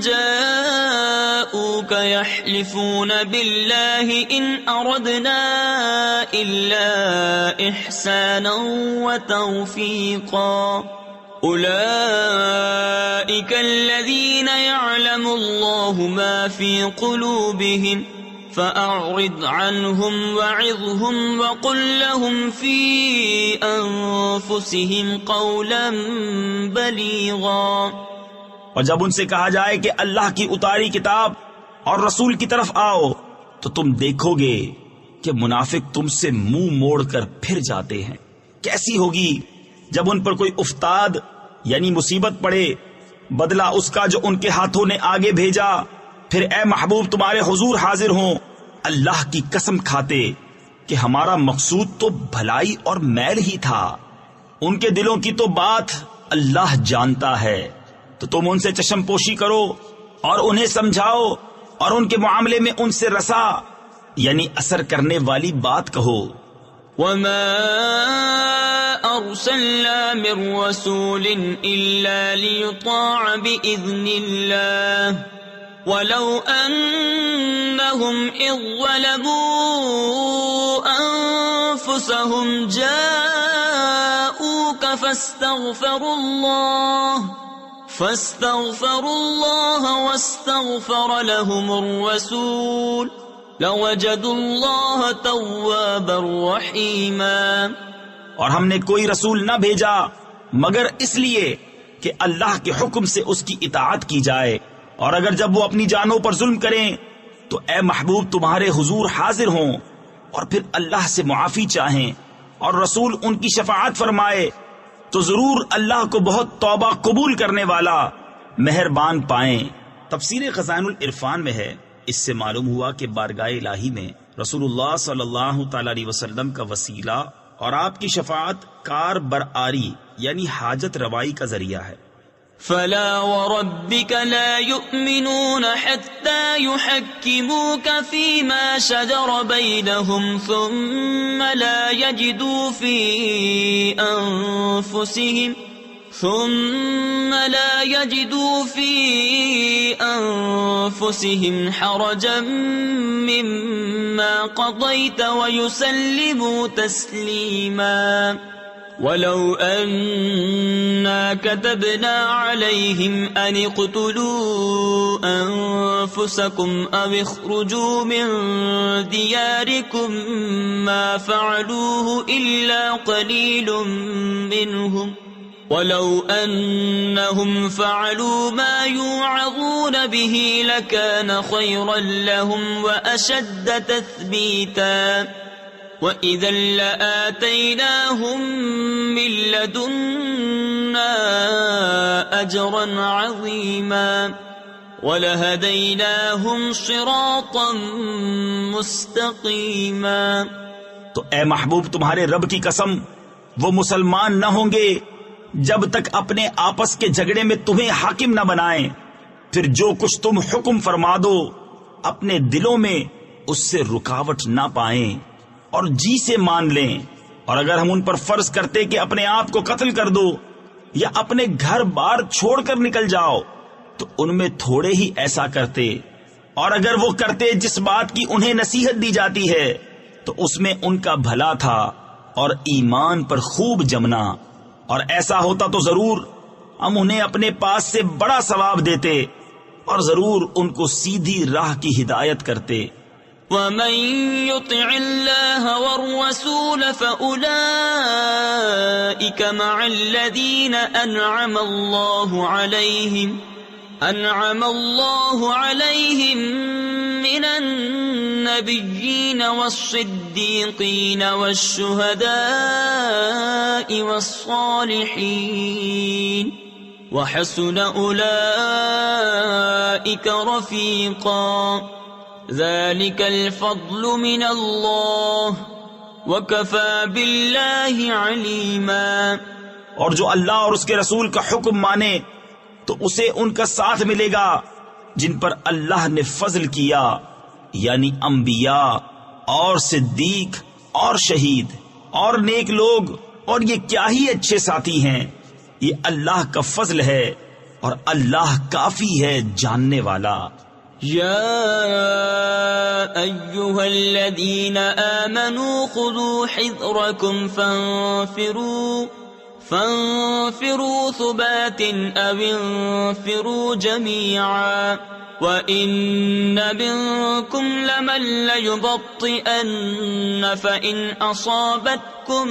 [SPEAKER 1] جاءوك يحلفون بالله إن أردنا إلا إحسانا وتوفيقا. أولئك الذين يعلم الله ما في قلوبهم فأعرض عنهم وعظهم وقل لهم في أنفسهم قولا بليغا.
[SPEAKER 2] اور جب ان سے کہا جائے کہ اللہ کی اتاری کتاب اور رسول کی طرف آؤ تو تم دیکھو گے کہ منافق تم سے منہ موڑ کر پھر جاتے ہیں. کیسی ہوگی جب ان پر کوئی افتاد یعنی مصیبت پڑے، بدلہ اس کا جو ان کے ہاتھوں نے آگے بھیجا. پھر اے محبوب تمہارے حضور حاضر ہوں اللہ کی قسم کھاتے کہ ہمارا مقصود تو بھلائی اور میل ہی تھا. ان کے دلوں کی تو بات اللہ جانتا ہے، تو تم ان سے چشم پوشی کرو اور انہیں سمجھاؤ اور ان کے معاملے میں ان سے رسا یعنی اثر کرنے والی بات کہو.
[SPEAKER 1] وما أرسلنا من رسول إلا ليطاع بإذن الله ولو أنهم أنفسهم إذ ظلموا أنفسهم جاءوك فاستغفروا الله واستغفر لهم الرسول لوجدوا الله توابا رحيما۔
[SPEAKER 2] اور ہم نے کوئی رسول نہ بھیجا مگر اس لیے کہ اللہ کے حکم سے اس کی اطاعت کی جائے، اور اگر جب وہ اپنی جانوں پر ظلم کریں تو اے محبوب تمہارے حضور حاضر ہوں اور پھر اللہ سے معافی چاہیں اور رسول ان کی شفاعت فرمائے تو ضرور اللہ کو بہت توبہ قبول کرنے والا مہربان پائیں۔ تفسیر خزائن العرفان میں ہے، اس سے معلوم ہوا کہ بارگاہ الہی میں رسول اللہ صلی اللہ تعالی علیہ وسلم کا وسیلہ اور آپ کی شفاعت کار برآری یعنی حاجت روائی کا ذریعہ ہے۔
[SPEAKER 1] فلا وربك لا يؤمنون حتى يحكموك فيما شجر بينهم ثم لا يجدوا في أنفسهم حرجا مما قضيت ويسلموا تسليما۔ ولو أنا كتبنا عليهم أن اقتلوا أنفسكم أو اخرجوا من دياركم ما فعلوه إلا قليل منهم ولو أنهم فعلوا ما يوعظون به لكان خيرا لهم وأشد تثبيتا وَإِذًا لَآتَيْنَاهُمْ مِن لَّدُنَّا أَجْرًا عَظِيمًا وَلَهَدَيْنَاهُمْ صِرَاطًا مُسْتَقِيمًا۔
[SPEAKER 2] تو اے محبوب تمہارے رب کی قسم، وہ مسلمان نہ ہوں گے جب تک اپنے آپس کے جھگڑے میں تمہیں حاکم نہ بنائیں، پھر جو کچھ تم حکم فرما دو اپنے دلوں میں اس سے رکاوٹ نہ پائیں اور جی سے مان لیں، اور اگر ہم ان پر فرض کرتے کہ اپنے آپ کو قتل کر دو یا اپنے گھر بار چھوڑ کر نکل جاؤ تو ان میں تھوڑے ہی ایسا کرتے، اور اگر وہ کرتے جس بات کی انہیں نصیحت دی جاتی ہے تو اس میں ان کا بھلا تھا اور ایمان پر خوب جمنا، اور ایسا ہوتا تو ضرور ہم انہیں اپنے پاس سے بڑا ثواب دیتے اور ضرور ان کو سیدھی راہ کی ہدایت کرتے۔
[SPEAKER 1] وَمَن يُطِعِ اللَّهَ وَالرَّسُولَ فَأُولَئِكَ مَعَ الَّذِينَ أَنْعَمَ اللَّهُ عَلَيْهِمْ مِنَ النَّبِيِّينَ وَالصِّدِّيقِينَ وَالشُّهَدَاءِ وَالصَّالِحِينَ وَحَسُنَ أُولَئِكَ رَفِيقًا۔ ذلك الفضل من اللہ وکفى باللہ علیما۔
[SPEAKER 2] اور جو اللہ اور اس کے رسول کا حکم مانے تو اسے ان کا ساتھ ملے گا جن پر اللہ نے فضل کیا، یعنی انبیاء اور صدیق اور شہید اور نیک لوگ، اور یہ کیا ہی اچھے ساتھی ہیں۔ یہ اللہ کا فضل ہے اور اللہ کافی ہے جاننے والا۔
[SPEAKER 1] یا ایہا الذین آمنوا خذوا حذرکم فانفروا ثبات او انفروا جميعا وَإِنَّ مِنكُمْ لَمَن لَّيُبَطِّئَنَّ فَإِنْ أَصَابَتْكُم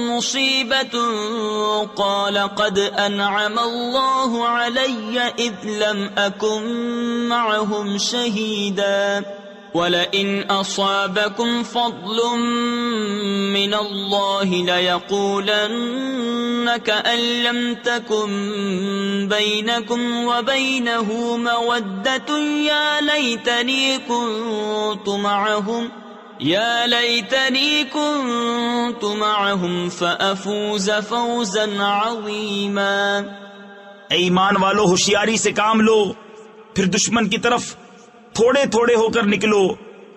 [SPEAKER 1] مُّصِيبَةٌ قَالَ قَدْ أَنْعَمَ اللَّهُ عَلَيَّ إِذْ لَمْ أَكُن مَّعَهُمْ شَهِيدًا وَلَئِنْ أَصَابَكُمْ فَضْلٌ مِّنَ اللَّهِ لَيَقُولَنَّ كَأَن لَّمْ تَكُن بَيْنَكُمْ وَبَيْنَهُ مَوَدَّةٌ يَا لَيْتَنِي كُنتُ مَعَهُمْ فَأَفُوزَ فَوْزًا عَظِيمًا۔
[SPEAKER 2] اے ایمان والو، ہوشیاری سے کام لو، پھر دشمن کی طرف تھوڑے تھوڑے ہو کر نکلو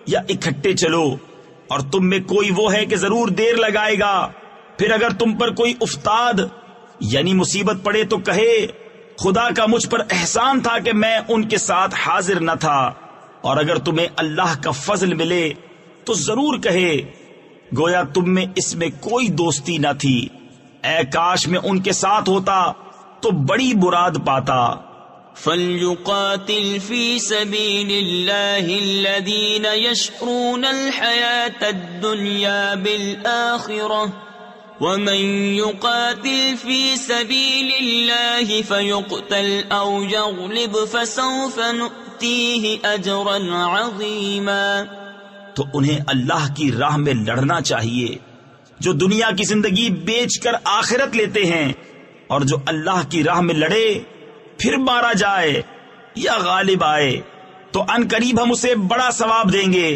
[SPEAKER 2] یا اکٹھے چلو، اور تم میں کوئی وہ ہے کہ ضرور دیر لگائے گا، پھر اگر تم پر کوئی افتاد یعنی مصیبت پڑے تو کہے خدا کا مجھ پر احسان تھا کہ میں ان کے ساتھ حاضر نہ تھا، اور اگر تمہیں اللہ کا فضل ملے تو ضرور کہے گویا تم میں اس میں کوئی دوستی نہ تھی، اے کاش میں ان کے ساتھ ہوتا تو بڑی مراد پاتا۔
[SPEAKER 1] فَلْيُقَاتِلْ فِي سَبِيلِ اللَّهِ الَّذِينَ يَشْرُونَ الْحَيَاةَ الدُّنْيَا بِالْآخِرَةِ وَمَنْ يُقَاتِلْ فِي سَبِيلِ اللَّهِ فَيُقْتَلْ أَوْ يَغْلِبْ فَسَوْفَ نُؤْتِيهِ أَجْرًا عَظِيمًا۔
[SPEAKER 2] تو انہیں اللہ کی راہ میں لڑنا چاہیے، جو دنیا کی زندگی بیچ کر آخرت لیتے ہیں، اور جو اللہ کی راہ میں لڑے پھر مارا جائے یا غالب آئے تو ان قریب ہم اسے بڑا ثواب دیں گے۔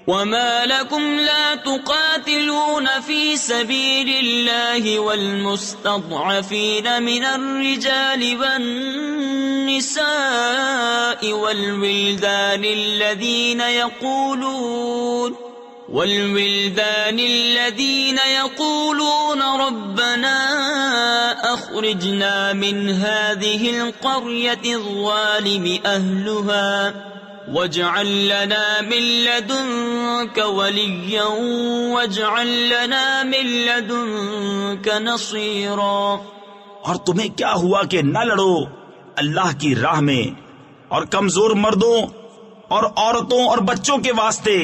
[SPEAKER 1] وَمَا لَكُمْ لَا تُقَاتِلُونَ فِي سَبِيلِ اللَّهِ وَالْمُسْتَضْعَفِينَ مِنَ الرِّجَالِ وَالنِّسَاءِ وَالْوِلْدَانِ الَّذِينَ يَقُولُونَ رَبَّنَا أَخْرِجْنَا مِنْ هَذِهِ الْقَرْيَةِ الظَّالِمِ أَهْلُهَا وَاجْعَل لَّنَا مِن لَّدُنكَ وَلِيًّا وَاجْعَل لَّنَا مِن لَّدُنكَ نَصِيرًا۔
[SPEAKER 2] اور تمہیں کیا ہوا کہ نہ لڑو اللہ کی راہ میں، اور کمزور مردوں اور عورتوں اور بچوں کے واسطے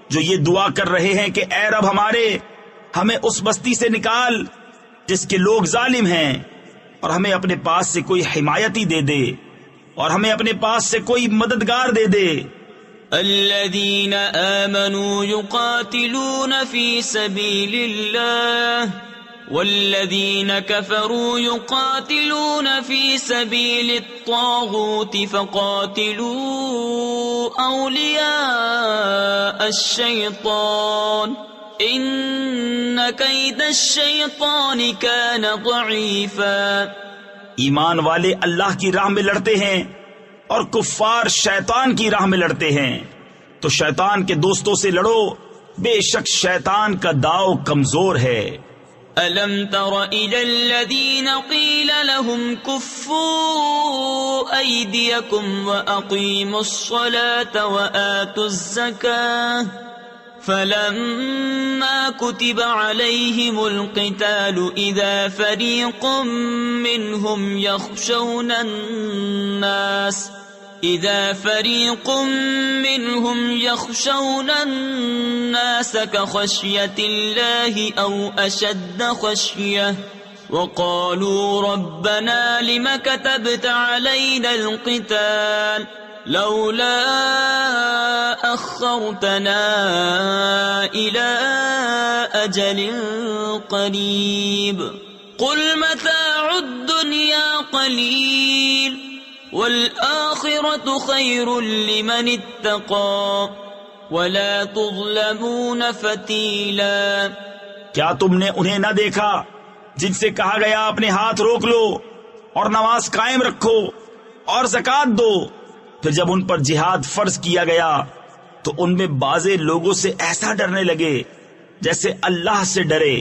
[SPEAKER 2] جو یہ دعا کر رہے ہیں کہ اے رب ہمارے، ہمیں اس بستی سے نکال جس کے لوگ ظالم ہیں، اور ہمیں اپنے پاس سے کوئی حمایتی دے دے، اور ہمیں اپنے پاس سے کوئی مددگار دے دے۔
[SPEAKER 1] الذین آمنوا یقاتلون فی سبیل اللہ والذین کفروا یقاتلون فی سبیل الطاغوت فقاتلوا اولیاء الشیطان ان کید الشیطان کان ضعیفا۔
[SPEAKER 2] ایمان والے اللہ کی راہ میں لڑتے ہیں اور کفار شیطان کی راہ میں لڑتے ہیں، تو شیطان کے دوستوں سے لڑو، بے شک شیطان کا داؤ کمزور ہے۔
[SPEAKER 1] أَلَمْ تَرَ إِلَى الَّذِينَ قِيلَ لَهُمْ كُفُّوا أَيْدِيَكُمْ وَأَقِيمُوا الصَّلَاةَ وَآتُوا الزَّكَاةَ فَلَمَّا كُتِبَ عَلَيْهِمُ الْقِتَالُ إِذَا فَرِيقٌ مِّنْهُمْ يَخْشَوْنَ النَّاسَ كَخَشْيَةِ اللَّهِ أَوْ أَشَدَّ خَشْيَةً وَقَالُوا رَبَّنَا لِمَ كَتَبْتَ عَلَيْنَا الْقِتَالَ لَوْلَا أَخَّرْتَنَا إِلَىٰ أَجَلٍ قَرِيبٍ قُلْ مَتَاعُ الدُّنْيَا قَلِيلٌ وَالْآخِرَةُ خَيْرٌ لِّمَنِ اتَّقَىٰ وَلَا تُظْلَمُونَ فَتِيلًا۔
[SPEAKER 2] کیا تم نے انہیں نہ دیکھا جن سے کہا گیا اپنے ہاتھ روک لو اور نماز قائم رکھو اور زکوٰۃ دو، پھر جب ان پر جہاد فرض کیا گیا تو ان میں بعضے لوگوں سے ایسا ڈرنے لگے جیسے اللہ سے ڈرے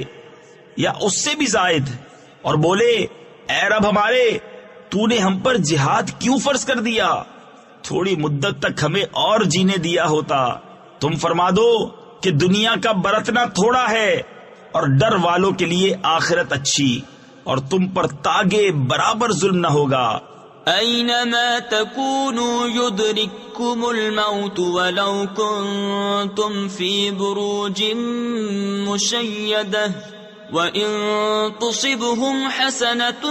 [SPEAKER 2] یا اس سے بھی زائد، اور بولے اے رب ہمارے، تو نے ہم پر جہاد کیوں فرض کر دیا؟ تھوڑی مدت تک ہمیں اور جینے دیا ہوتا۔ تم فرما دو کہ دنیا کا برتنا تھوڑا ہے اور ڈر والوں کے لیے آخرت اچھی، اور تم پر تاگے برابر ظلم نہ ہوگا۔
[SPEAKER 1] اینما تکونوا یدرککم الموت ولو کنتم فی بروج مشیدہ وَإِن تُصِبْهُمْ حَسَنَةٌ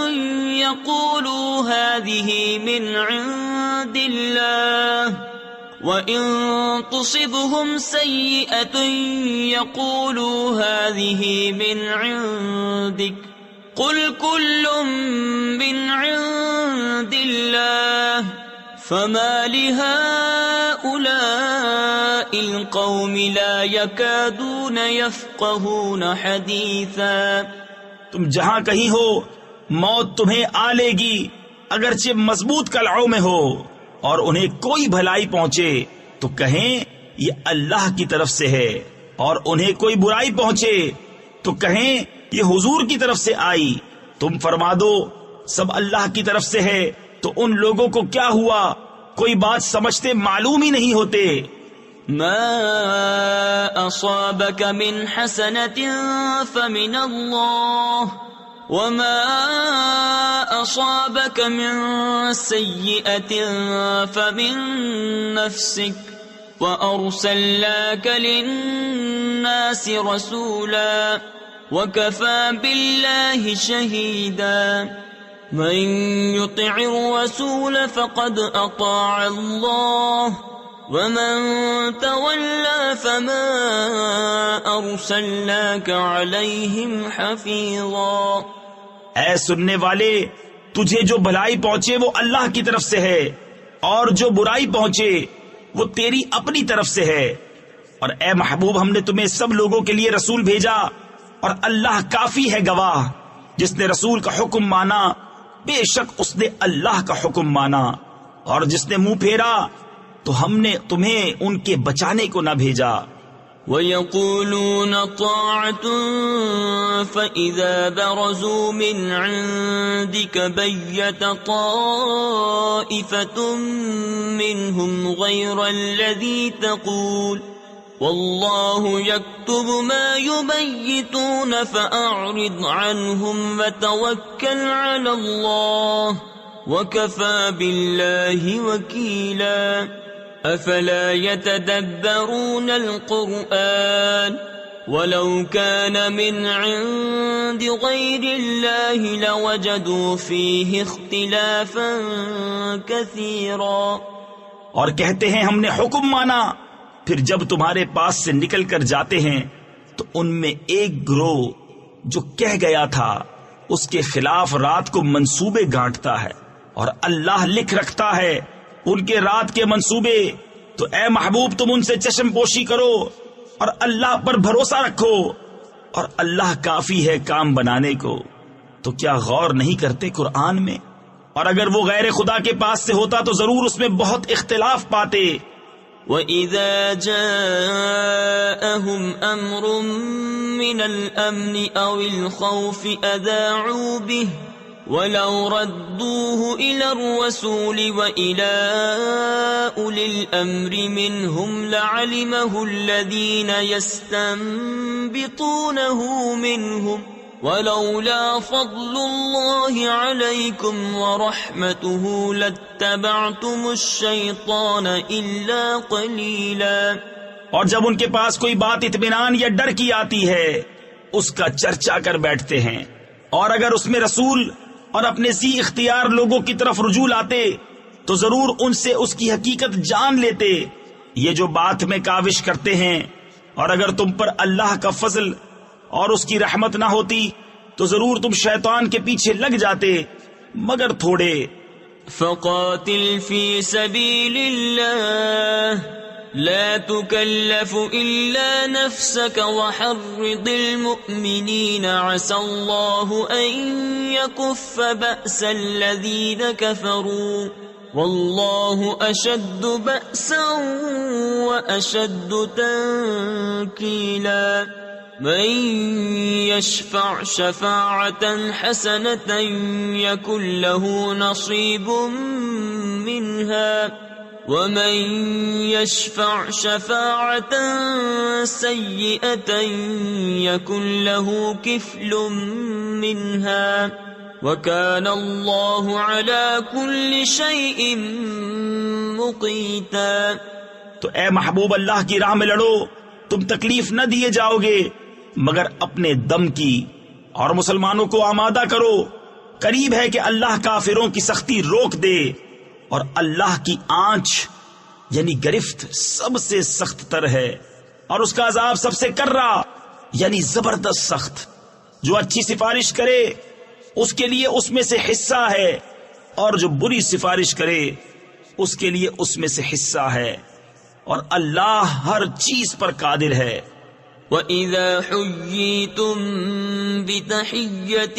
[SPEAKER 1] يَقُولُوا هَٰذِهِ مِنْ عِندِ اللَّهِ وَإِن تُصِبْهُمْ سَيِّئَةٌ يَقُولُوا هَٰذِهِ مِنْ عِندِكَ قُلْ كُلٌّ مِّنْ عِندِ اللَّهِ فَمَا لِهَٰؤُلَاءِ الْقَوْمِ لَا يَكَادُونَ يَفْقَهُونَ حَدِيثًا۔
[SPEAKER 2] تم جہاں کہیں ہو موت تمہیں آ لے گی، اگرچہ مضبوط قلعوں میں ہو، اور انہیں کوئی بھلائی پہنچے تو کہیں یہ اللہ کی طرف سے ہے، اور انہیں کوئی برائی پہنچے تو کہیں یہ حضور کی طرف سے آئی۔ تم فرما دو سب اللہ کی طرف سے ہے، تو ان لوگوں کو کیا ہوا؟ کوئی بات سمجھتے معلوم ہی نہیں ہوتے۔
[SPEAKER 1] ما أصابك من حسنة فمن الله وما أصابك من سيئة فمن نفسك وأرسلناك للناس رسولا وكفى بالله شهيدا من يطع الرسول فقد أطاع الله ومن تولى فما أرسلناك عليهم حفيظا۔
[SPEAKER 2] اے سننے والے، تجھے جو بھلائی پہنچے وہ اللہ کی طرف سے ہے، اور جو برائی پہنچے وہ تیری اپنی طرف سے ہے۔ اور اے محبوب، ہم نے تمہیں سب لوگوں کے لیے رسول بھیجا، اور اللہ کافی ہے گواہ۔ جس نے رسول کا حکم مانا بے شک اس نے اللہ کا حکم مانا، اور جس نے منہ پھیرا تو ہم نے تمہیں ان کے بچانے کو نہ بھیجا۔
[SPEAKER 1] وَيَقُولُونَ طَاعَةٌ فَإِذَا بَرَزُوا مِنْ عِنْدِكَ بَيَّتَ طَائِفَةٌ مِّنْهُمْ غَيْرَ الَّذِي تَقُولُ وَاللَّهُ يَكْتُبُ مَا يُبَيِّتُونَ فَأَعْرِضْ عَنْهُمْ وَتَوَكَّلْ عَلَى اللَّهِ وَكَفَى بِاللَّهِ وَكِيلًا۔ أَفَلَا يَتَدَبَّرُونَ الْقُرْآنَ وَلَوْ كَانَ مِنْ عِنْدِ غَيْرِ اللَّهِ لَوَجَدُوا فِيهِ اخْتِلَافًا كَثِيرًا۔
[SPEAKER 2] اور کہتے ہیں ہم نے حکم مانا، پھر جب تمہارے پاس سے نکل کر جاتے ہیں تو ان میں ایک گروہ جو کہہ گیا تھا اس کے خلاف رات کو منصوبے گانٹتا ہے، اور اللہ لکھ رکھتا ہے ان کے رات کے منصوبے۔ تو اے محبوب، تم ان سے چشم پوشی کرو اور اللہ پر بھروسہ رکھو، اور اللہ کافی ہے کام بنانے کو۔ تو کیا غور نہیں کرتے قرآن میں؟ اور اگر وہ غیر خدا کے پاس سے ہوتا تو ضرور اس میں بہت اختلاف پاتے۔
[SPEAKER 1] وَإِذَا جَاءَهُمْ أَمْرٌ مِّنَ الْأَمْنِ أَوِ الْخَوْفِ أَذَاعُوا بِهِ وَلَوْ رَدُّوهُ إِلَى الرَّسُولِ وَإِلَى أُولِي الْأَمْرِ مِنْهُمْ لَعَلِمَهُ الَّذِينَ يَسْتَنبِطُونَهُ مِنْهُمْ وَلَوْلَا فَضْلُ اللَّهِ عَلَيْكُمْ وَرَحْمَتُهُ لَاتَّبَعْتُمُ الشَّيْطَانَ إِلَّا قَلِيلًا۔
[SPEAKER 2] اور جب ان کے پاس کوئی بات اطمینان یا ڈر کی آتی ہے اس کا چرچا کر بیٹھتے ہیں، اور اگر اس میں رسول اور اپنے سی اختیار لوگوں کی طرف رجوع لاتے تو ضرور ان سے اس کی حقیقت جان لیتے۔ یہ جو بات میں کاوش کرتے ہیں، اور اگر تم پر اللہ کا فضل اور اس کی رحمت نہ ہوتی تو ضرور تم شیطان کے پیچھے لگ جاتے، مگر تھوڑے۔
[SPEAKER 1] فَقَاتِلْ فِي سَبِيلِ اللَّهِ لَا تُكَلَّفُ إِلَّا نَفْسَكَ وَحَرِّضِ الْمُؤْمِنِينَ عَسَى اللَّهُ أَن يَكُفَّ بَأْسَ الَّذِينَ كَفَرُوا وَاللَّهُ أَشَدُّ بَأْسًا وَأَشَدُّ تَنكِيلًا۔ مَن يَشْفَعْ شَفَاعَةً حَسَنَةً يَكُن لَّهُ نَصِيبٌ مِّنْهَا وَمَن يَشْفَعْ شَفَاعَةً سَيِّئَةً يَكُن لَّهُ كِفْلٌ مِّنْهَا وَكَانَ اللَّهُ عَلَى كُلِّ شَيْءٍ مُقِيتًا۔
[SPEAKER 2] تو اے محبوب، اللہ کی راہ میں لڑو، تم تکلیف نہ دیے جاؤ گے مگر اپنے دم کی، اور مسلمانوں کو آمادہ کرو۔ قریب ہے کہ اللہ کافروں کی سختی روک دے، اور اللہ کی آنچ یعنی گرفت سب سے سخت تر ہے، اور اس کا عذاب سب سے کرا یعنی زبردست سخت۔ جو اچھی سفارش کرے اس کے لیے اس میں سے حصہ ہے، اور جو بری سفارش کرے اس کے لیے اس میں سے حصہ ہے، اور اللہ ہر چیز پر قادر ہے۔
[SPEAKER 1] وَإِذَا حُيِّيتُم بِتَحِيَّةٍ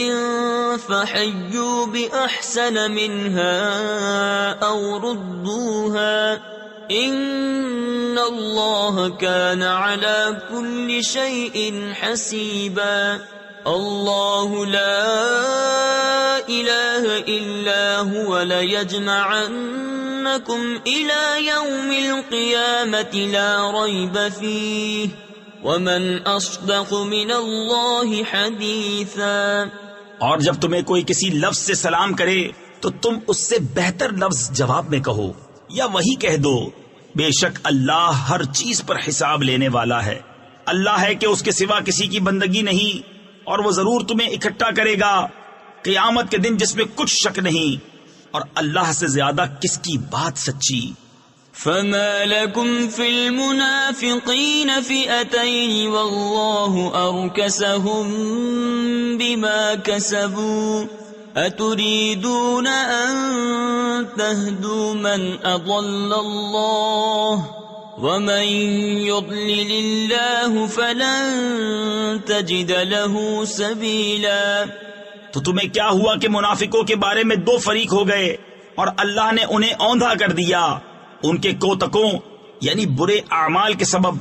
[SPEAKER 1] فَحَيُّوا بِأَحْسَنَ مِنْهَا أَوْ رُدُّوهَا إِنَّ اللَّهَ كَانَ عَلَى كُلِّ شَيْءٍ حَسِيبًا۔ اللہ لا الہ الا هو لیجمعنکم الى یوم القیامة لا ریب فیہ ومن اصدق من اللہ حدیثا.
[SPEAKER 2] اور جب تمہیں کوئی کسی لفظ سے سلام کرے تو تم اس سے بہتر لفظ جواب میں کہو یا وہی کہہ دو، بے شک اللہ ہر چیز پر حساب لینے والا ہے. اللہ ہے کہ اس کے سوا کسی کی بندگی نہیں، اور وہ ضرور تمہیں اکٹھا کرے گا قیامت کے دن جس میں کچھ شک نہیں، اور اللہ سے زیادہ کس کی بات سچی.
[SPEAKER 1] فما لكم في المنافقين فئتين والله أركسهم بما كسبوا أتريدون أن تهدوا من أضل الله ومن يضلل الله فلن تجد له سبيلا.
[SPEAKER 2] تو تمہیں کیا ہوا کہ منافقوں کے بارے میں دو فریق ہو گئے اور اللہ نے انہیں اوندھا کر دیا ان کے کوتکوں یعنی برے اعمال کے سبب.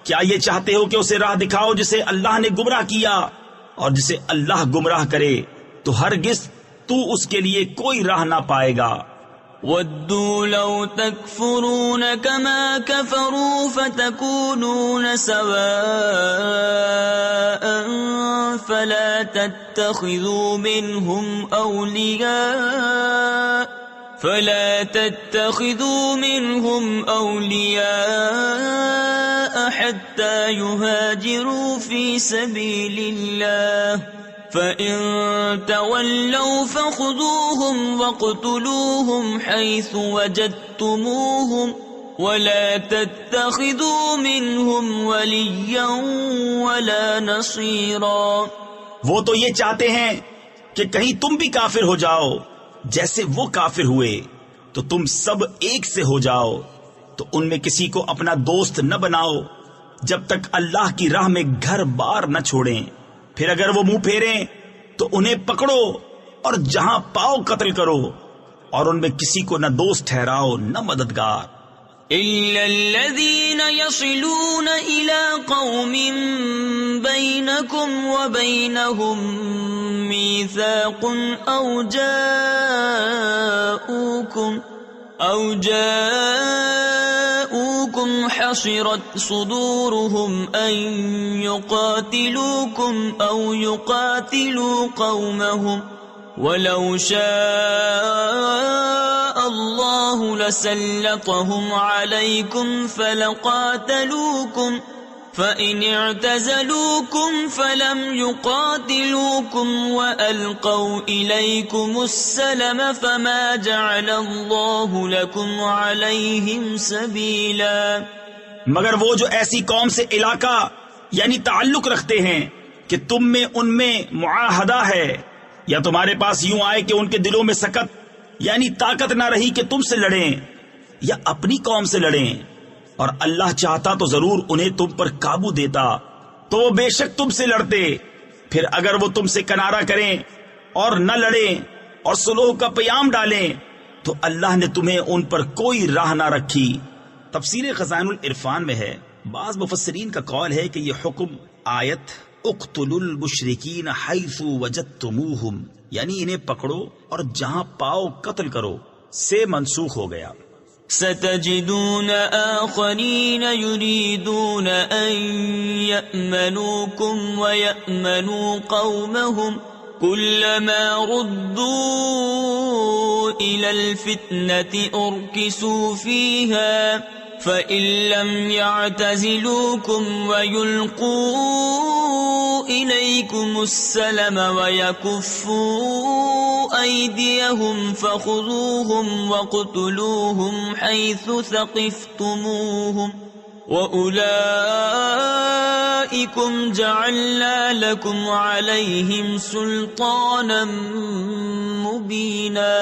[SPEAKER 2] کیا یہ چاہتے ہو کہ اسے راہ دکھاؤ جسے اللہ نے گمراہ کیا، اور جسے اللہ گمراہ کرے تو ہرگز تو اس کے لیے کوئی راہ نہ پائے گا.
[SPEAKER 1] وَدُّوا لَوْ تَكْفُرُونَ كَمَا كَفَرُوا فَتَكُونُونَ سَوَاءً فَلَا تَتَّخِذُوا مِنْهُمْ أَوْلِيَاءَ حَتَّى يُهَاجِرُوا فِي سَبِيلِ اللَّهِ فَإِن تَوَلَّوْا فَخُذُوهُمْ وَاقْتُلُوهُمْ حَيْثُ وَجَدتُّمُوهُمْ وَلَا تَتَّخِذُوا مِنْهُمْ وَلِيًّا وَلَا نَصِيرًا.
[SPEAKER 2] وہ تو یہ چاہتے ہیں کہ کہیں تم بھی کافر ہو جاؤ جیسے وہ کافر ہوئے، تو تم سب ایک سے ہو جاؤ. تو ان میں کسی کو اپنا دوست نہ بناؤ جب تک اللہ کی راہ میں گھر بار نہ چھوڑیں. پھر اگر وہ منہ پھیریں تو انہیں پکڑو اور جہاں پاؤ قتل کرو، اور ان میں کسی کو نہ دوست ٹھہراؤ نہ مددگار.
[SPEAKER 1] إِلَّا الَّذِينَ يَصِلُونَ إِلَىٰ قَوْمٍ بَيْنَكُمْ وَبَيْنَهُم مِّيثَاقٌ أَوْ جَاءُوكُمْ حَصِرَتْ صُدُورُهُمْ أَن يُقَاتِلُوكُمْ أَوْ يُقَاتِلُوا قَوْمَهُمْ وَلَوْ شَاءَ اللَّهُ لَسَلَّطَهُمْ عَلَيْكُمْ فَلَقَاتَلُوكُمْ فَإِنِ اعْتَزَلُوكُمْ فَلَمْ يُقَاتِلُوكُمْ وَأَلْقَوْا إِلَيْكُمُ السَّلَمَ فَمَا جَعَلَ اللَّهُ لَكُمْ عَلَيْهِمْ سَبِيلًا.
[SPEAKER 2] مگر وہ جو ایسی قوم سے علاقہ یعنی تعلق رکھتے ہیں کہ تم میں ان میں معاہدہ ہے، یا تمہارے پاس یوں آئے کہ ان کے دلوں میں سکت یعنی طاقت نہ رہی کہ تم سے لڑیں یا اپنی قوم سے لڑیں، اور اللہ چاہتا تو ضرور انہیں تم پر قابو دیتا تو وہ بے شک تم سے لڑتے. پھر اگر وہ تم سے کنارہ کریں اور نہ لڑیں اور صلح کا پیام ڈالیں تو اللہ نے تمہیں ان پر کوئی راہ نہ رکھی. تفسیر خزائن العرفان میں ہے، بعض مفسرین کا قول ہے کہ یہ حکم آیت اقتلوا المشرکین حیث وجدتموہم یعنی انہیں پکڑو اور جہاں پاؤ قتل کرو سے منسوخ ہو گیا.
[SPEAKER 1] ستجدون آخرین یریدون ان یأمنوکم ویأمنوا قومهم كلما ردوا إلى الفتنة أركسوا فيها فإن لم يعتزلوكم ويلقوا إليكم السلم ويكفوا أيديهم فخذوهم واقتلوهم حيث ثقفتموهم وَأُولَئِكُمْ جَعَلْنَا لَكُمْ عَلَيْهِمْ سُلْطَانًا مُبِينًا.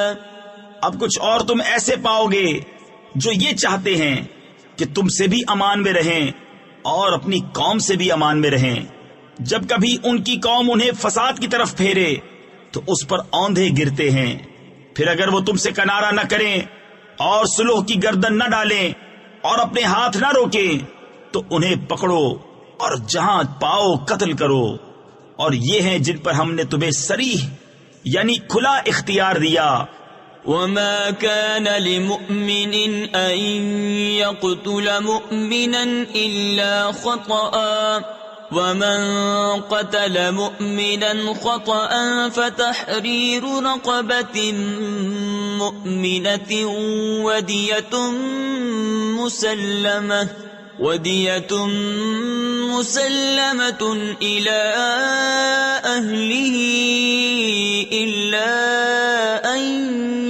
[SPEAKER 2] اب کچھ اور تم ایسے پاؤ گے جو یہ چاہتے ہیں کہ تم سے بھی امان میں رہیں اور اپنی قوم سے بھی امان میں رہیں. جب کبھی ان کی قوم انہیں فساد کی طرف پھیرے تو اس پر اوندھے گرتے ہیں. پھر اگر وہ تم سے کنارہ نہ کریں اور صلح کی گردن نہ ڈالیں اور اپنے ہاتھ نہ روکیں تو انہیں پکڑو اور جہاں پاؤ قتل کرو. اور یہ ہیں جن پر ہم نے تمہیں صریح یعنی کھلا اختیار دیا.
[SPEAKER 1] وما كان لمؤمن أن يقتل مؤمنا إلا خطأ ومن قتل مؤمنا خطأ فتحرير رقبة مؤمنة ودية مسلمة إلى أهله إلا أن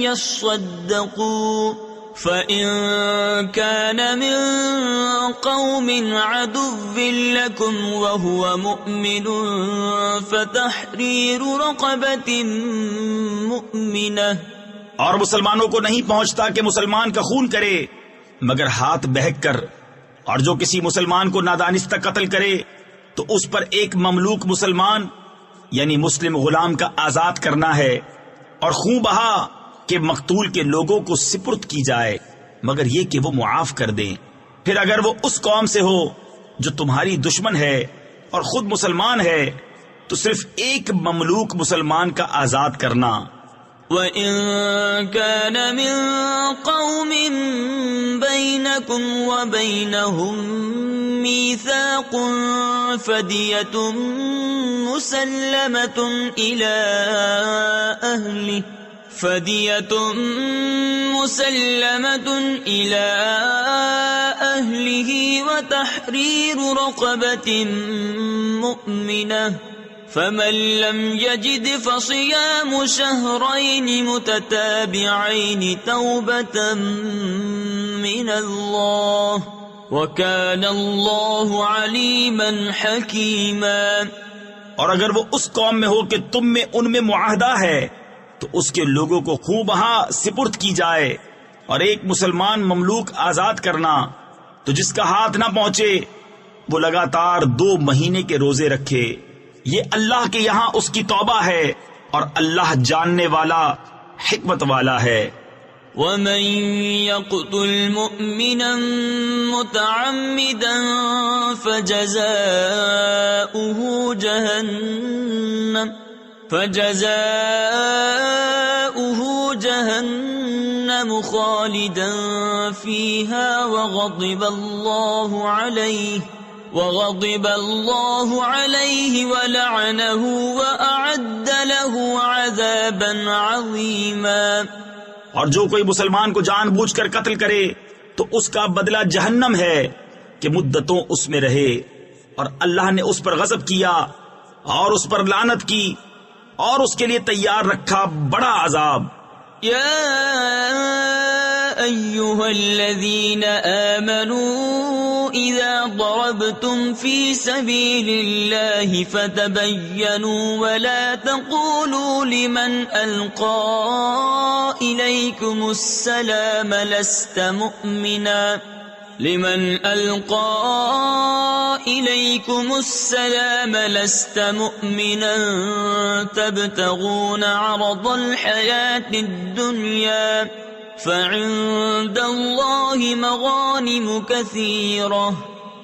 [SPEAKER 1] يصدقوا فإن كان من قوم عدو لكم وهو مؤمن فتحرير رقبة مؤمنة.
[SPEAKER 2] اور مسلمانوں کو نہیں پہنچتا کہ مسلمان کا خون کرے مگر ہاتھ بہک کر، اور جو کسی مسلمان کو نادانستہ قتل کرے تو اس پر ایک مملوک مسلمان یعنی مسلم غلام کا آزاد کرنا ہے، اور خون بہا کہ مقتول کے لوگوں کو سپرد کی جائے مگر یہ کہ وہ معاف کر دیں. پھر اگر وہ اس قوم سے ہو جو تمہاری دشمن ہے اور خود مسلمان ہے تو صرف ایک مملوک مسلمان کا آزاد کرنا.
[SPEAKER 1] وَإِن كَانَ مِن قَوْمٍ بَيْنَكُمْ وَبَيْنَهُم مِّيثَاقٌ فَدِيَةٌ مسلمة إلى أهله وتحرير رقبة مؤمنة فمن لم يجد فصيام شهرين متتابعين توبة من الله وكان الله عليما حكيما.
[SPEAKER 2] اور اگر وہ اس قوم میں ہو کہ تم میں ان میں معاہدہ ہے تو اس کے لوگوں کو خوب ہاں سپرد کی جائے، اور ایک مسلمان مملوک آزاد کرنا. تو جس کا ہاتھ نہ پہنچے وہ لگاتار 2 مہینے کے روزے رکھے. یہ اللہ کے یہاں اس کی توبہ ہے اور اللہ جاننے والا حکمت والا ہے.
[SPEAKER 1] وَمَن يَقْتُلْ مُؤْمِنًا مُتَعَمِّدًا فَجَزَاؤُهُ جَهَنَّمُ خَالِدًا فِيهَا وَغَضِبَ اللَّهُ عَلَيْهِ وَلَعَنَهُ وَأَعَدَّ لَهُ عَذَابًا عَظِيمًا.
[SPEAKER 2] اور جو کوئی مسلمان کو جان بوجھ کر قتل کرے تو اس کا بدلہ جہنم ہے کہ مدتوں اس میں رہے، اور اللہ نے اس پر غضب کیا اور اس پر لعنت کی اور اس کے لیے تیار رکھا بڑا عذاب.
[SPEAKER 1] یا ایھا الذین آمنوا اذا ضربتم فی سبیل اللہ فتبینوا ولا تقولوا لمن القى الیکم السلام لست مؤمنا تبتغون عرض الحياة الدنيا فعند الله مغانم كثيرة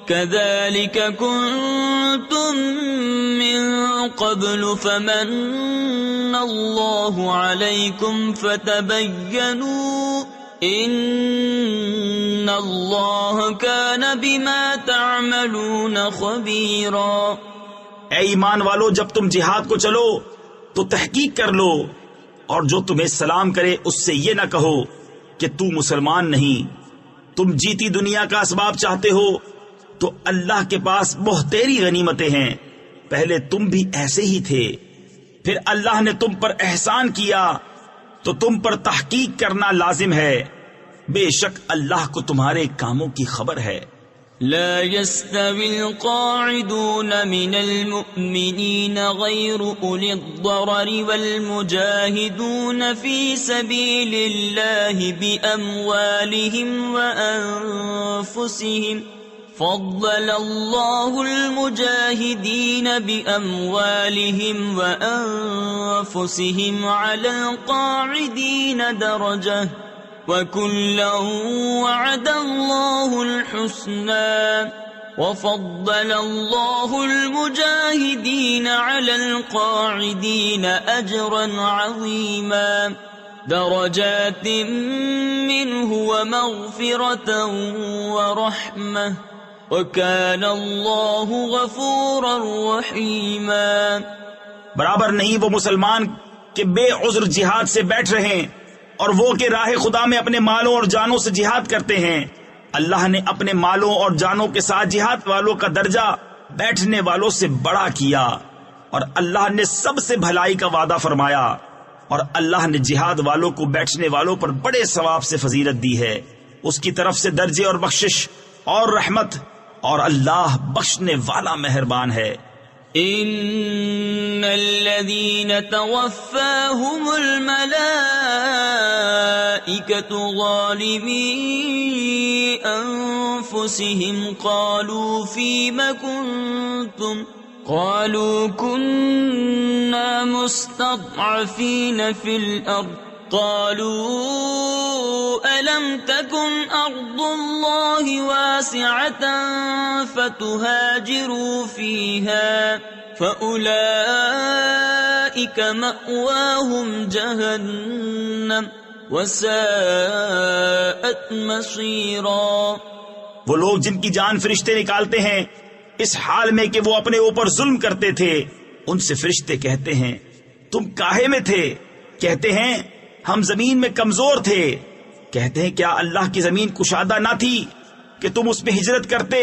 [SPEAKER 1] كذلك كنتم من قبل فمن الله عليكم فتبينوا ان اللہ کان بما تعملون خبیرا.
[SPEAKER 2] اے ایمان والو، جب تم جہاد کو چلو تو تحقیق کر لو، اور جو تمہیں سلام کرے اس سے یہ نہ کہو کہ تو مسلمان نہیں. تم جیتی دنیا کا اسباب چاہتے ہو تو اللہ کے پاس بہتری غنیمتیں ہیں. پہلے تم بھی ایسے ہی تھے، پھر اللہ نے تم پر احسان کیا تو تم پر تحقیق کرنا لازم ہے. بے شک اللہ کو تمہارے کاموں کی خبر ہے.
[SPEAKER 1] لا يستوي القاعدون من المؤمنين غير أولي الضرر والمجاهدون في سبيل الله بأموالهم وأنفسهم فضل الله المجاهدين بأموالهم وأنفسهم على القاعدين درجة وكلا وعد الله الحسنى وفضل الله المجاهدين على القاعدين أجرا عظيما درجات منه ومغفرة ورحمة وكان الله غفورا رحيما۔
[SPEAKER 2] برابر نہیں وہ مسلمان کہ بے عذر جہاد سے بیٹھ رہے اور وہ کہ راہ خدا میں اپنے مالوں اور جانوں سے جہاد کرتے ہیں۔ اللہ نے اپنے مالوں اور جانوں کے ساتھ جہاد والوں کا درجہ بیٹھنے والوں سے بڑا کیا، اور اللہ نے سب سے بھلائی کا وعدہ فرمایا، اور اللہ نے جہاد والوں کو بیٹھنے والوں پر بڑے ثواب سے فضیلت دی ہے، اس کی طرف سے درجے اور بخشش اور رحمت، اور اللہ بخشنے والا مہربان ہے۔
[SPEAKER 1] ان الذين توفاهم الملائكة ظالمي انفسهم قالوا فيم كنتم قالوا كنا مستضعفين في الارض قالوا ألم تكن أرض الله واسعة فتهاجروا فيها فأولئك مأواهم جهنم وساءت مصيرا۔
[SPEAKER 2] وہ لوگ جن کی جان فرشتے نکالتے ہیں اس حال میں کہ وہ اپنے اوپر ظلم کرتے تھے، ان سے فرشتے کہتے ہیں تم کاہے میں تھے؟ کہتے ہیں ہم زمین میں کمزور تھے۔ کہتے ہیں کیا اللہ کی زمین کشادہ نہ تھی کہ تم اس میں ہجرت کرتے؟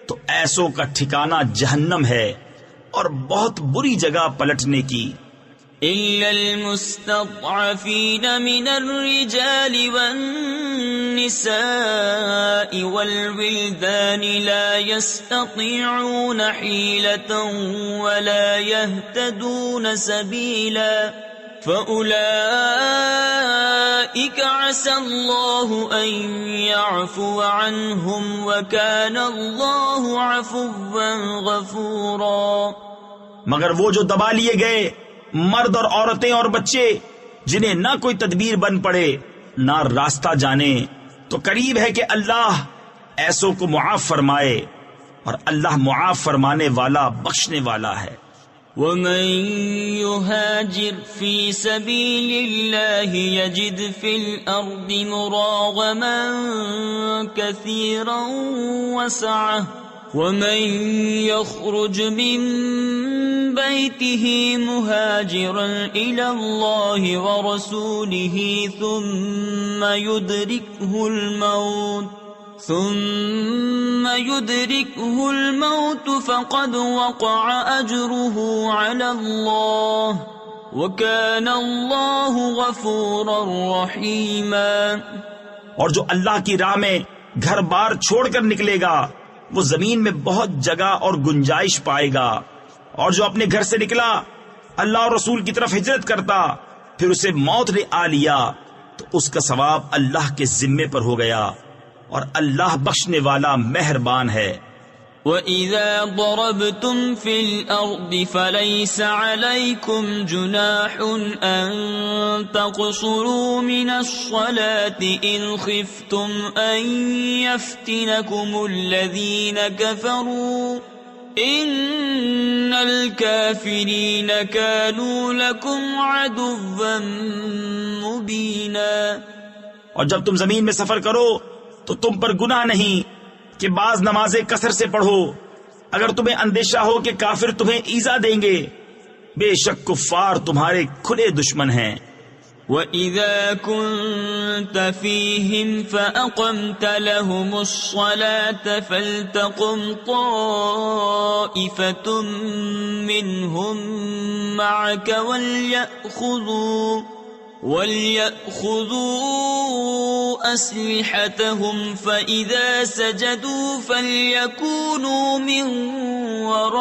[SPEAKER 2] تو ایسوں کا ٹھکانہ جہنم ہے اور بہت بری جگہ پلٹنے کی۔
[SPEAKER 1] إلا المستضعفين من الرجال والنساء والولدان لا يستطيعون حيلة ولا يهتدون سبيلا فأولئك عسى الله أن يعفو عنهم وكان الله عفوا غفورا۔
[SPEAKER 2] مگر وہ جو دبا لیے گئے مرد اور عورتیں اور بچے جنہیں نہ کوئی تدبیر بن پڑے نہ راستہ جانے، تو قریب ہے کہ اللہ ایسوں کو معاف فرمائے، اور اللہ معاف فرمانے والا بخشنے والا ہے۔
[SPEAKER 1] ومن يهاجر في سبيل الله يجد في الأرض مراغما كثيرا وسعة ومن يخرج من بيته مهاجرا إلى الله ورسوله ثم يدركه الموت فقد وقع أجره على الله وكان الله غفورا رحيما۔
[SPEAKER 2] اور جو اللہ کی راہ میں گھر بار چھوڑ کر نکلے گا وہ زمین میں بہت جگہ اور گنجائش پائے گا، اور جو اپنے گھر سے نکلا اللہ اور رسول کی طرف ہجرت کرتا پھر اسے موت نے آ لیا تو اس کا ثواب اللہ کے ذمے پر ہو گیا، اور اللہ بخشنے والا مہربان ہے۔
[SPEAKER 1] وَإِذَا ضَرَبْتُمْ فِي الْأَرْضِ فَلَيْسَ عَلَيْكُمْ جُنَاحٌ أَن تَقْصُرُوا مِنَ الصَّلَاةِ إِنْ خِفْتُمْ أَن يَفْتِنَكُمُ الَّذِينَ كَفَرُوا إِنَّ الْكَافِرِينَ كَانُوا لَكُمْ عَدُوًّا مُبِينًا۔
[SPEAKER 2] اور جب تم زمین میں سفر کرو تو تم پر گناہ نہیں کہ بعض نمازیں کثر سے پڑھو، اگر تمہیں اندیشہ ہو کہ کافر تمہیں ایذا دیں گے، بے شک کفار تمہارے کھلے دشمن ہیں۔
[SPEAKER 1] وَإِذَا كُنْتَ فِيهِمْ فَأَقَمْتَ لَهُمُ الصَّلَاةَ فَلْتَقُمْ طَائِفَةٌ مِّنْهُمْ مَعَكَ وَلْيَأْخُذُوا أَسْلِحَتَهُمْ فَإِذَا سَجَدُوا فَلْيَكُونُوا مِنْ وَرَائِكُمْ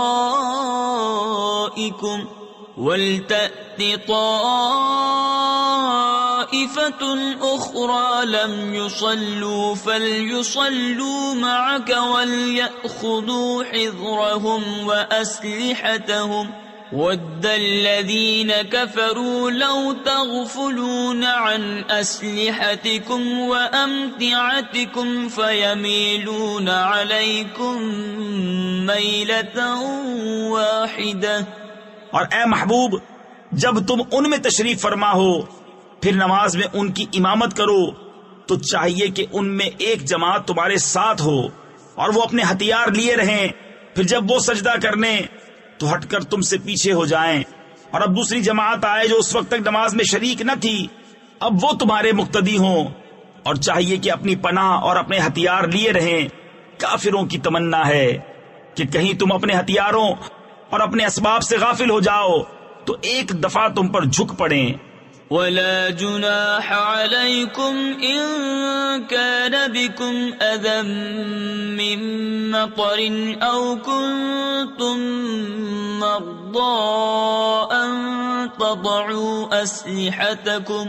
[SPEAKER 1] وَلْتَأْتِ طَائِفَةٌ أُخْرَى لَمْ يُصَلُّوا فَلْيُصَلُّوا مَعَكَ وَلْيَأْخُذُوا حِذْرَهُمْ وَأَسْلِحَتَهُمْ وَدَّ الَّذِينَ كَفَرُوا لَوْ تَغْفُلُونَ عَنْ أَسْلِحَتِكُمْ وَأَمْتِعَتِكُمْ فَيَمِيلُونَ عَلَيْكُمْ مَيْلَةً وَاحِدَةً.
[SPEAKER 2] اور اے محبوب، جب تم ان میں تشریف فرما ہو پھر نماز میں ان کی امامت کرو تو چاہیے کہ ان میں ایک جماعت تمہارے ساتھ ہو اور وہ اپنے ہتھیار لیے رہیں. پھر جب وہ سجدہ کرنے تو ہٹ کر تم سے پیچھے ہو جائیں، اور اب دوسری جماعت آئے جو اس وقت تک نماز میں شریک نہ تھی، اب وہ تمہارے مقتدی ہوں. اور چاہیے کہ اپنی پناہ اور اپنے ہتھیار لیے رہیں. کافروں کی تمنا ہے کہ کہیں تم اپنے ہتھیاروں اور اپنے اسباب سے غافل ہو جاؤ تو ایک دفعہ تم پر جھک پڑیں.
[SPEAKER 1] وَلَا جُنَاحَ عَلَيْكُمْ إِن كَانَ بِكُمْ أَذًى مِّن مَّطَرٍ أَوْ كُنتُم مَّرْضَىٰ أَن تَضَعُوا أَسْلِحَتَكُمْ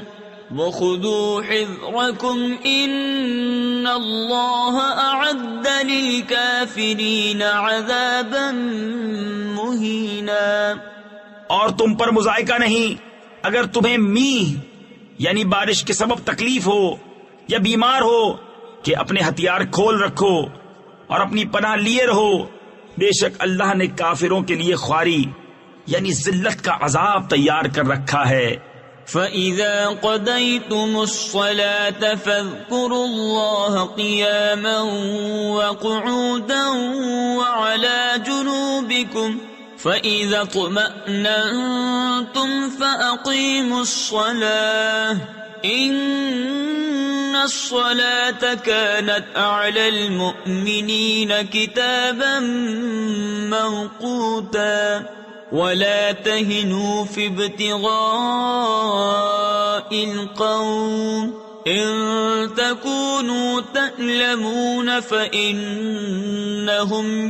[SPEAKER 1] وَخُذُوا حِذْرَكُمْ إِنَّ اللَّهَ أَعَدَّ لِلْكَافِرِينَ عَذَابًا مُّهِينًا.
[SPEAKER 2] اور تم پر مضائقہ نہیں اگر تمہیں میہ یعنی بارش کے سبب تکلیف ہو یا بیمار ہو کہ اپنے ہتھیار کھول رکھو اور اپنی پناہ لیے رہو. بے شک اللہ نے کافروں کے لیے خواری یعنی ذلت کا عذاب تیار کر رکھا ہے.
[SPEAKER 1] فَإِذَا قَضَيْتُمُ الصَّلَاةَ فَاذْكُرُوا اللَّهَ قِيَامًا وَقُعُودًا وَعَلَى جُنُوبِكُمْ فَإِذَا اطْمَأْنَنْتُمْ فَأَقِيمُوا الصَّلَاةَ إِنَّ الصَّلَاةَ كَانَتْ عَلَى الْمُؤْمِنِينَ كِتَابًا مَّوْقُوتًا. وَلَا تَهِنُوا فِي ابْتِغَاءِ الْقَوْمِ إِن تَكُونُوا تَأْلَمُونَ فَإِنَّهُمْ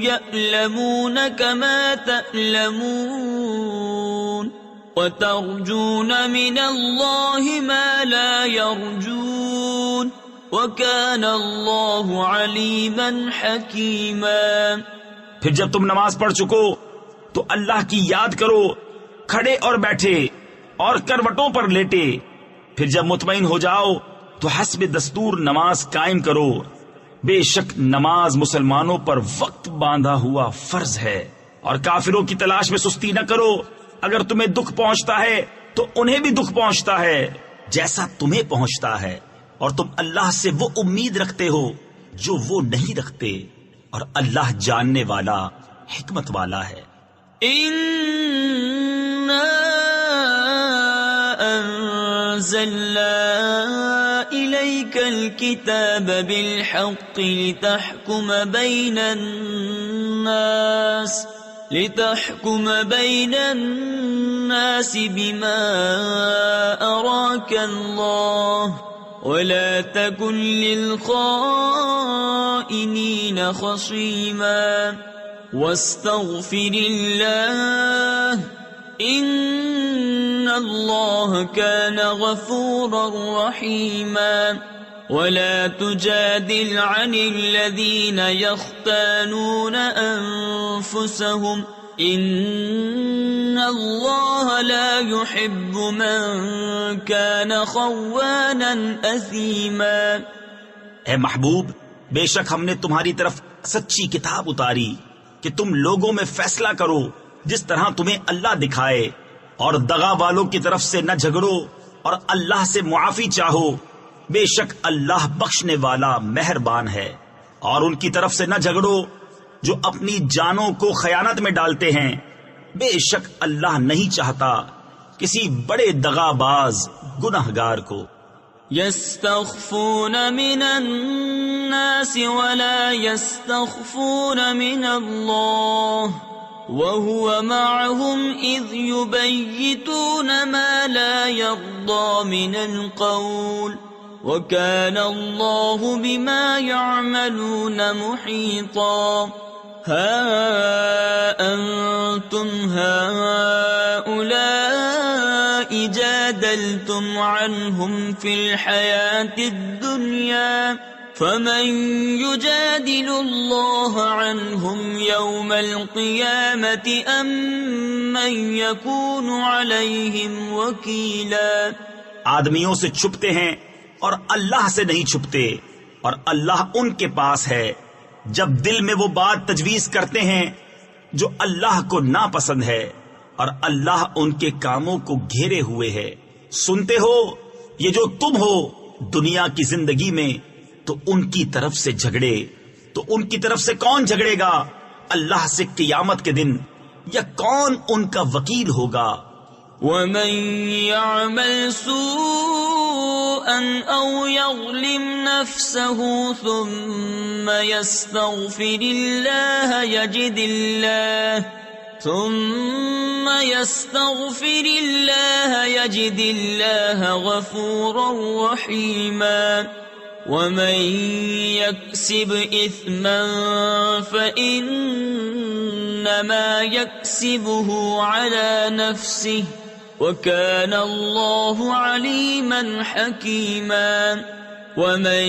[SPEAKER 1] يَأْلَمُونَ كَمَا تَأْلَمُونَ وَتَرْجُونَ مِنَ اللَّهِ مَا لَا يَرْجُونَ وَكَانَ اللَّهُ عَلِيمًا حَكِيمًا.
[SPEAKER 2] پھر جب تم نماز پڑھ چکو تو اللہ کی یاد کرو کھڑے اور بیٹھے اور کروٹوں پر لیٹے. پھر جب مطمئن ہو جاؤ تو حسب دستور نماز قائم کرو. بے شک نماز مسلمانوں پر وقت باندھا ہوا فرض ہے. اور کافروں کی تلاش میں سستی نہ کرو. اگر تمہیں دکھ پہنچتا ہے تو انہیں بھی دکھ پہنچتا ہے جیسا تمہیں پہنچتا ہے، اور تم اللہ سے وہ امید رکھتے ہو جو وہ نہیں رکھتے، اور اللہ جاننے والا حکمت والا ہے.
[SPEAKER 1] إِنَّا أَنزَلْنَا إِلَيْكَ الْكِتَابَ بِالْحَقِّ لِتَحْكُمَ بَيْنَ النَّاسِ بِمَا أَرَاكَ اللَّهُ وَلَا تَكُنْ لِلْخَائِنِينَ خَصِيمًا. وَاسْتَغْفِرِ اللَّهَ إِنَّ اللَّهَ كَانَ غَفُورًا رَّحِيمًا. وَلَا تُجَادِلْ عَنِ الَّذِينَ يَخْتَانُونَ أَنفُسَهُمْ إِنَّ اللَّهَ لَا يُحِبُّ مَن كَانَ خَوَّانًا أَثِيمًا.
[SPEAKER 2] اے محبوب، بے شک ہم نے تمہاری طرف سچی کتاب اتاری کہ تم لوگوں میں فیصلہ کرو جس طرح تمہیں اللہ دکھائے، اور دغا والوں کی طرف سے نہ جھگڑو اور اللہ سے معافی چاہو. بے شک اللہ بخشنے والا مہربان ہے. اور ان کی طرف سے نہ جھگڑو جو اپنی جانوں کو خیانت میں ڈالتے ہیں. بے شک اللہ نہیں چاہتا کسی بڑے دغا باز گناہگار کو.
[SPEAKER 1] يستخفون من الناس ولا يستخفون من الله وهو معهم إذ يبيتون ما لا يرضى من القول وكان الله بما يعملون محيطا. ها أنتم هؤلاء جادلتم عنهم في الحياة الدنيا فمن يجادل الله عنهم يوم القيامة أم من يكون عليهم وكيلا.
[SPEAKER 2] آدمیوں سے چھپتے ہیں اور اللہ سے نہیں چھپتے، اور اللہ ان کے پاس ہے جب دل میں وہ بات تجویز کرتے ہیں جو اللہ کو ناپسند ہے، اور اللہ ان کے کاموں کو گھیرے ہوئے ہے. سنتے ہو یہ جو تم ہو دنیا کی زندگی میں، تو ان کی طرف سے جھگڑے، تو ان کی طرف سے کون جھگڑے گا اللہ سے قیامت کے دن، یا کون ان کا وکیل ہوگا؟
[SPEAKER 1] ومن يعمل سوءا أو يظلم نفسه ثم يستغفر الله يجد الله غفورا رحيما. ومن يكسب إثما فإنما يكسبه على نفسه وكان الله عليما حكيما. ومن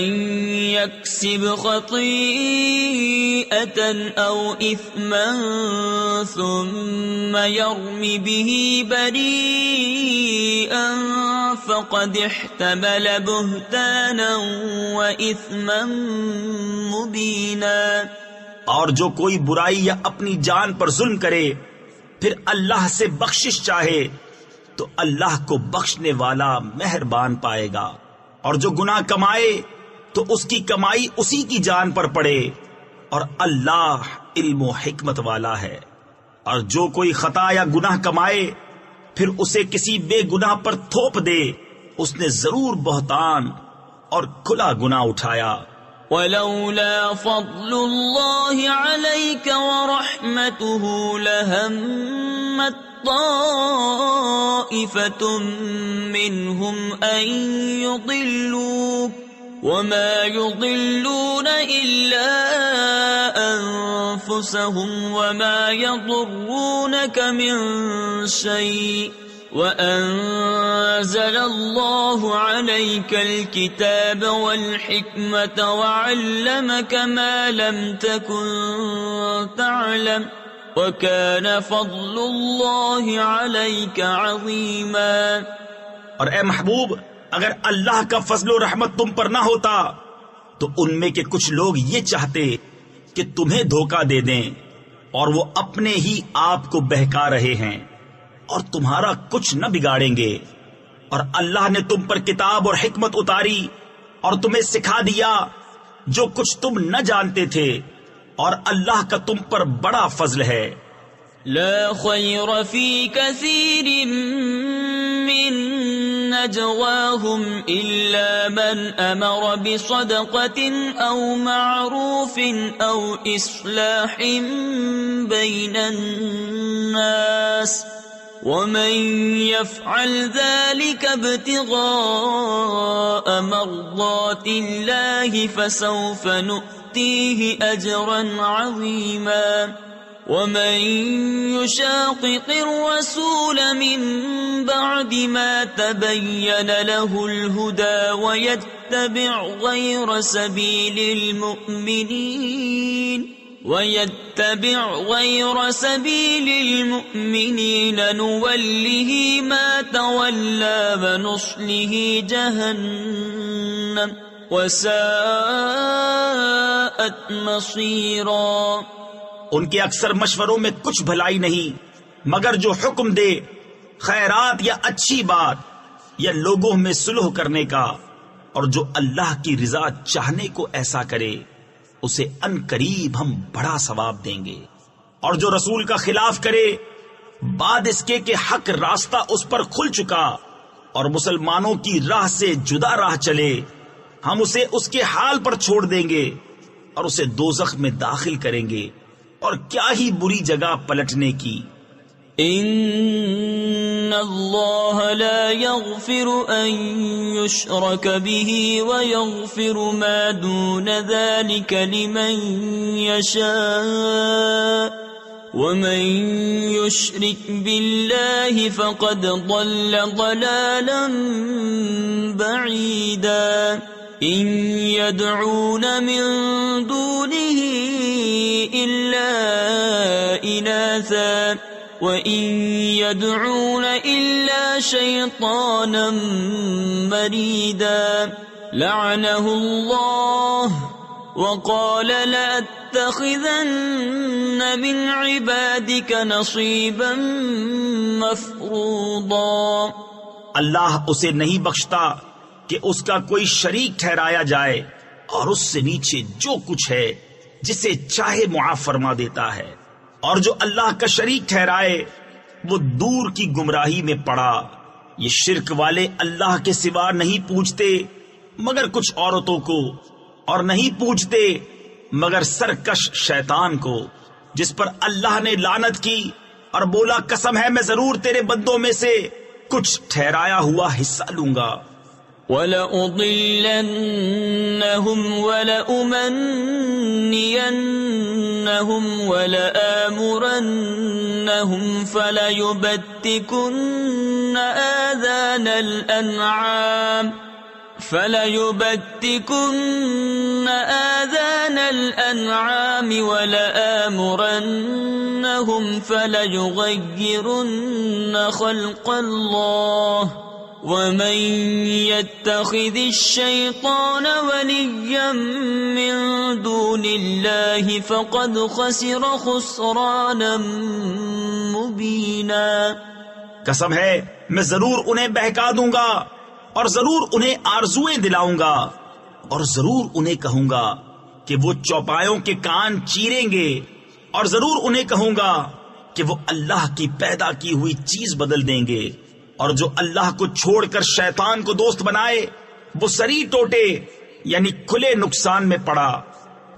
[SPEAKER 1] يكسب خطيئة أو إثما ثم يرم به بريئا فقد احتمل بهتانا وإثما مبينا.
[SPEAKER 2] اور جو کوئی برائی یا اپنی جان پر ظلم کرے پھر اللہ سے بخشش چاہے تو اللہ کو بخشنے والا مہربان پائے گا، اور جو گناہ کمائے تو اس کی کمائی اسی کی جان پر پڑے، اور اللہ علم و حکمت والا ہے. اور جو کوئی خطا یا گناہ کمائے پھر اسے کسی بے گناہ پر تھوپ دے، اس نے ضرور بہتان اور کھلا گناہ اٹھایا.
[SPEAKER 1] ولولا فضل الله عليك ورحمته لهمت طائفة منهم أن يضلوك وما يضلون إلا أنفسهم وما يضرونك من شيء وأنزل الله عليك الكتاب والحكمة وعلمك ما لم تكن تعلم وَكَانَ فَضْلُ اللَّهِ عَلَيْكَ عَظِيمًا.
[SPEAKER 2] اور اے محبوب، اگر اللہ کا فضل و رحمت تم پر نہ ہوتا تو ان میں کے کچھ لوگ یہ چاہتے کہ تمہیں دھوکہ دے دیں، اور وہ اپنے ہی آپ کو بہکا رہے ہیں اور تمہارا کچھ نہ بگاڑیں گے. اور اللہ نے تم پر کتاب اور حکمت اتاری اور تمہیں سکھا دیا جو کچھ تم نہ جانتے تھے، اور اللہ کا تم پر بڑا فضل ہے.
[SPEAKER 1] لا خیر فی کثیر من نجواہم الا من امر بصدقة او معروف او اصلاح بین الناس ومن يفعل ذلك ابتغاء مرضات الله فسوف نؤتيه أجرا عظيما. ومن يشاقق الرسول من بعد ما تبين له الهدى ويتبع غير سبيل المؤمنين نوله ما تولى ونصله جهنم وساءت مصيرا.
[SPEAKER 2] ان کے اکثر مشوروں میں کچھ بھلائی نہیں مگر جو حکم دے خیرات یا اچھی بات یا لوگوں میں صلح کرنے کا، اور جو اللہ کی رضا چاہنے کو ایسا کرے اسے ان قریب ہم بڑا ثواب دیں گے. اور جو رسول کا خلاف کرے بعد اس کے کہ حق راستہ اس پر کھل چکا اور مسلمانوں کی راہ سے جدا راہ چلے، ہم اسے اس کے حال پر چھوڑ دیں گے اور اسے دوزخ میں داخل کریں گے، اور کیا ہی بری جگہ پلٹنے کی.
[SPEAKER 1] ان اللہ لا یغفر ان یشرک به ویغفر ما دون ذلك لمن یشاء ومن یشرک باللہ فقد ضل ضلالا بعیدا. ان يدعون من دونه الا اناثا وَإِن يَدْعُونَ إِلَّا شَيْطَانًا مَرِيدًا لَعَنَهُ اللَّهُ وَقَالَ لَأَتَّخِذَنَّ مِنْ عِبَادِكَ نَصِيبًا مَفْرُوضًا۔
[SPEAKER 2] اللہ اسے نہیں بخشتا کہ اس کا کوئی شریک ٹھہرایا جائے، اور اس سے نیچے جو کچھ ہے جسے چاہے معاف فرما دیتا ہے، اور جو اللہ کا شریک ٹھہرائے وہ دور کی گمراہی میں پڑا۔ یہ شرک والے اللہ کے سوا نہیں پوچھتے مگر کچھ عورتوں کو، اور نہیں پوچھتے مگر سرکش شیطان کو، جس پر اللہ نے لعنت کی اور بولا قسم ہے میں ضرور تیرے بندوں میں سے کچھ ٹھہرایا ہوا حصہ لوں گا۔
[SPEAKER 1] وَلَأُضِلَّنَّهُمْ وَلَأُمَنِّيَنَّهُمْ وَلَآمُرَنَّهُمْ فَلَيُبَتِّكُنَّ آذَانَ الْأَنْعَامِ وَلَآمُرَنَّهُمْ فَلَيُغَيِّرُنَّ خَلْقَ اللَّهِ وَمَن يَتَّخِذِ الشَّيْطَانَ وَلِيًّا مِّن دُونِ اللَّهِ فَقَدْ خَسِرَ خُسْرَانًا مُبِينًا۔
[SPEAKER 2] قسم ہے میں ضرور انہیں بہکا دوں گا، اور ضرور انہیں آرزویں دلاؤں گا، اور ضرور انہیں کہوں گا کہ وہ چوپایوں کے کان چیریں گے، اور ضرور انہیں کہوں گا کہ وہ اللہ کی پیدا کی ہوئی چیز بدل دیں گے، اور جو اللہ کو چھوڑ کر شیطان کو دوست بنائے وہ سری ٹوٹے یعنی کھلے نقصان میں پڑا۔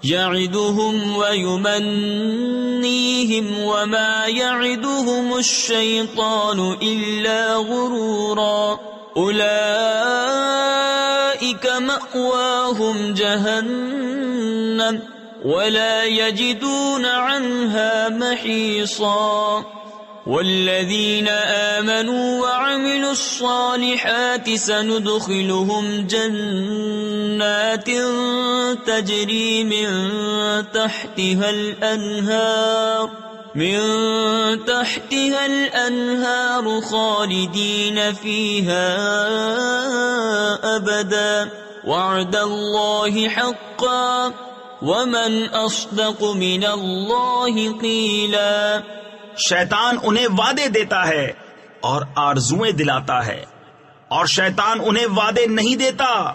[SPEAKER 1] يَعِدُهُمْ وَيُمَنِّيهِمْ وَمَا يَعِدُهُمُ الشَّيْطَانُ إِلَّا غُرُورًا أُولَئِكَ مَأْوَاهُمْ جَهَنَّمُ وَلَا يَجِدُونَ عَنْهَا مَحِيصًا۔ وَالَّذِينَ آمَنُوا وَعَمِلُوا الصَّالِحَاتِ سَنُدْخِلُهُمْ جَنَّاتٍ تَجْرِي مِن تَحْتِهَا الْأَنْهَارُ خَالِدِينَ فِيهَا أَبَدًا وَعْدَ اللَّهِ حَقًّا وَمَنْ أَصْدَقُ مِنَ اللَّهِ قِيلًا۔
[SPEAKER 2] شیطان انہیں وعدے دیتا ہے اور آرزویں دلاتا ہے، اور شیطان انہیں وعدے نہیں دیتا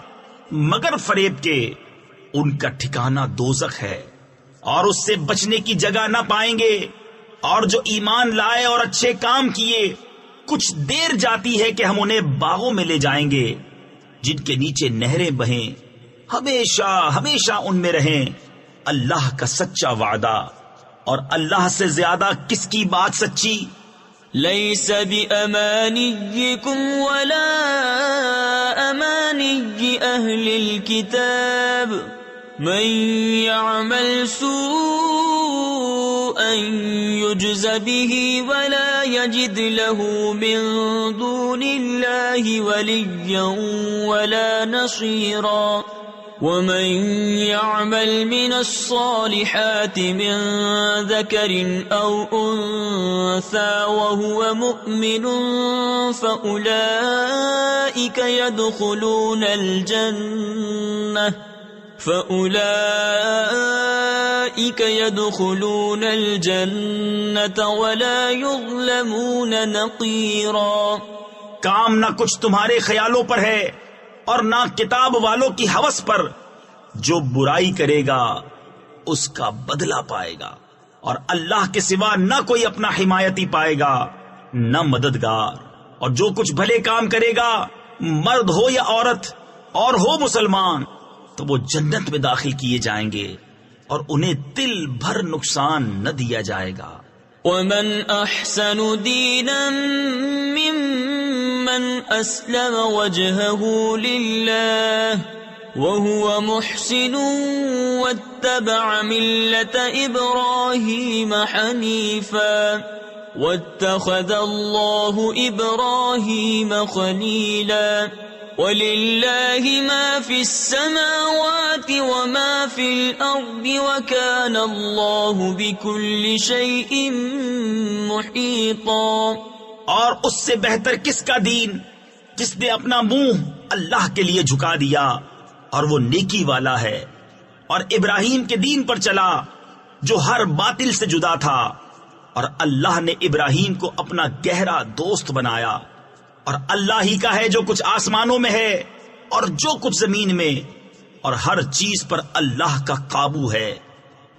[SPEAKER 2] مگر فریب کے۔ ان کا ٹھکانہ دوزخ ہے اور اس سے بچنے کی جگہ نہ پائیں گے۔ اور جو ایمان لائے اور اچھے کام کیے کچھ دیر جاتی ہے کہ ہم انہیں باغوں میں لے جائیں گے جن کے نیچے نہریں بہیں، ہمیشہ ہمیشہ ان میں رہیں۔ اللہ کا سچا وعدہ، اور اللہ سے زیادہ کس کی بات سچی؟
[SPEAKER 1] لَيْسَ بِأَمَانِيِّكُمْ وَلَا أَمَانِيِّ أَهْلِ الْكِتَابِ مَنْ يَعْمَلْ سُوءًا يُجْزَ بِهِ وَلَا يَجِدْ لَهُ مِنْ دُونِ اللَّهِ وَلِيًّا وَلَا نَصِيرًا۔ وَمَنْ يَعْمَلْ مِنَ الصَّالِحَاتِ مِنْ ذَكَرٍ أَوْ أُنْثَى وَهُوَ مُؤْمِنٌ فَأُولَئِكَ يَدْخُلُونَ الْجَنَّةَ وَلَا يُظْلَمُونَ نَقِيرًا۔
[SPEAKER 2] کام نہ کچھ تمہارے خیالوں پر ہے اور نہ کتاب والوں کی ہوس پر۔ جو برائی کرے گا اس کا بدلہ پائے گا، اور اللہ کے سوا نہ کوئی اپنا حمایتی پائے گا نہ مددگار۔ اور جو کچھ بھلے کام کرے گا، مرد ہو یا عورت اور ہو مسلمان، تو وہ جنت میں داخل کیے جائیں گے اور انہیں تل بھر نقصان نہ دیا جائے گا۔
[SPEAKER 1] وَمَنْ أَحْسَنُ دِينًا مِّمَّنْ أَسْلَمَ وَجْهَهُ لِلَّهِ وَهُوَ مُحْسِنٌ وَاتَّبَعَ مِلَّةَ إِبْرَاهِيمَ حَنِيفًا وَاتَّخَذَ اللَّهُ إِبْرَاهِيمَ خَلِيلًا۔ وَلِلَّهِ مَا فِي السَّمَاوَاتِ وَمَا فِي الْأَرْضِ وَكَانَ اللَّهُ بِكُلِّ شَيْءٍ مُحِيطًا۔
[SPEAKER 2] اور اس سے بہتر کس کا دین جس نے اپنا منہ اللہ کے لیے جھکا دیا اور وہ نیکی والا ہے، اور ابراہیم کے دین پر چلا جو ہر باطل سے جدا تھا، اور اللہ نے ابراہیم کو اپنا گہرا دوست بنایا، اور اللہ ہی کا ہے جو کچھ آسمانوں میں ہے اور جو کچھ زمین میں، اور ہر چیز پر اللہ کا قابو ہے۔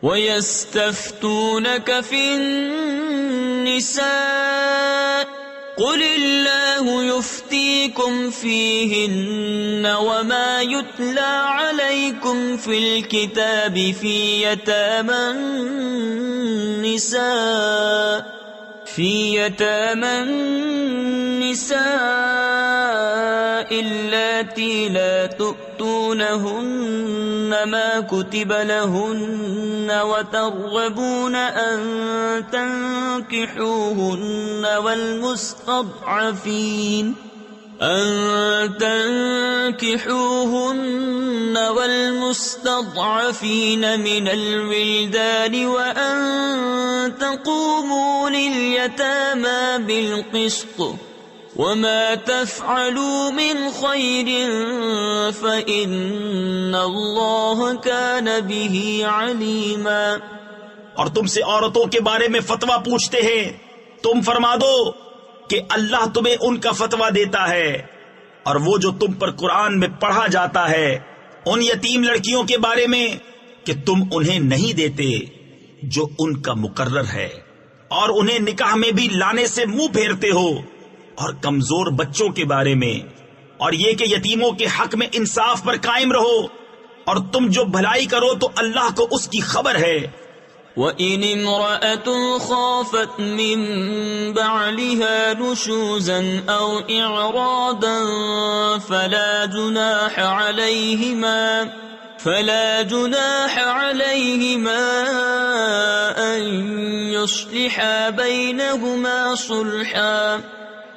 [SPEAKER 1] وَيَسْتَفْتُونَكَ فِي النِّسَاءِ قُلِ اللَّهُ يُفْتِيكُمْ فِيهِنَّ وَمَا يُتْلَى عَلَيْكُمْ فِي الْكِتَابِ فِي يَتَامَى النِّسَاءِ اللَّاتِي لَا تُؤْتُونَهُنَّ مَا كُتِبَ لَهُنَّ وَتَرْغَبُونَ أَن تَنكِحُوهُنَّ والمستضعفين من الولدان وأن تقوموا لليتامى بالقسط وما تفعلوا من خير فإن الله كان به عليما۔
[SPEAKER 2] اور تم سے عورتوں کے بارے میں فتویٰ پوچھتے ہیں، تم فرما دو کہ اللہ تمہیں ان کا فتویٰ دیتا ہے، اور وہ جو تم پر قرآن میں پڑھا جاتا ہے ان یتیم لڑکیوں کے بارے میں کہ تم انہیں نہیں دیتے جو ان کا مقرر ہے، اور انہیں نکاح میں بھی لانے سے منہ پھیرتے ہو، اور کمزور بچوں کے بارے میں، اور یہ کہ یتیموں کے حق میں انصاف پر قائم رہو، اور تم جو بھلائی کرو تو اللہ کو اس کی خبر ہے۔
[SPEAKER 1] وَإِنِ امْرَأَةٌ خَافَتْ مِن بَعْلِهَا نُشُوزًا أَوْ إِعْرَاضًا فَلَا جُنَاحَ عَلَيْهِمَا أَن يُصْلِحَا بَيْنَهُمَا صُلْحًا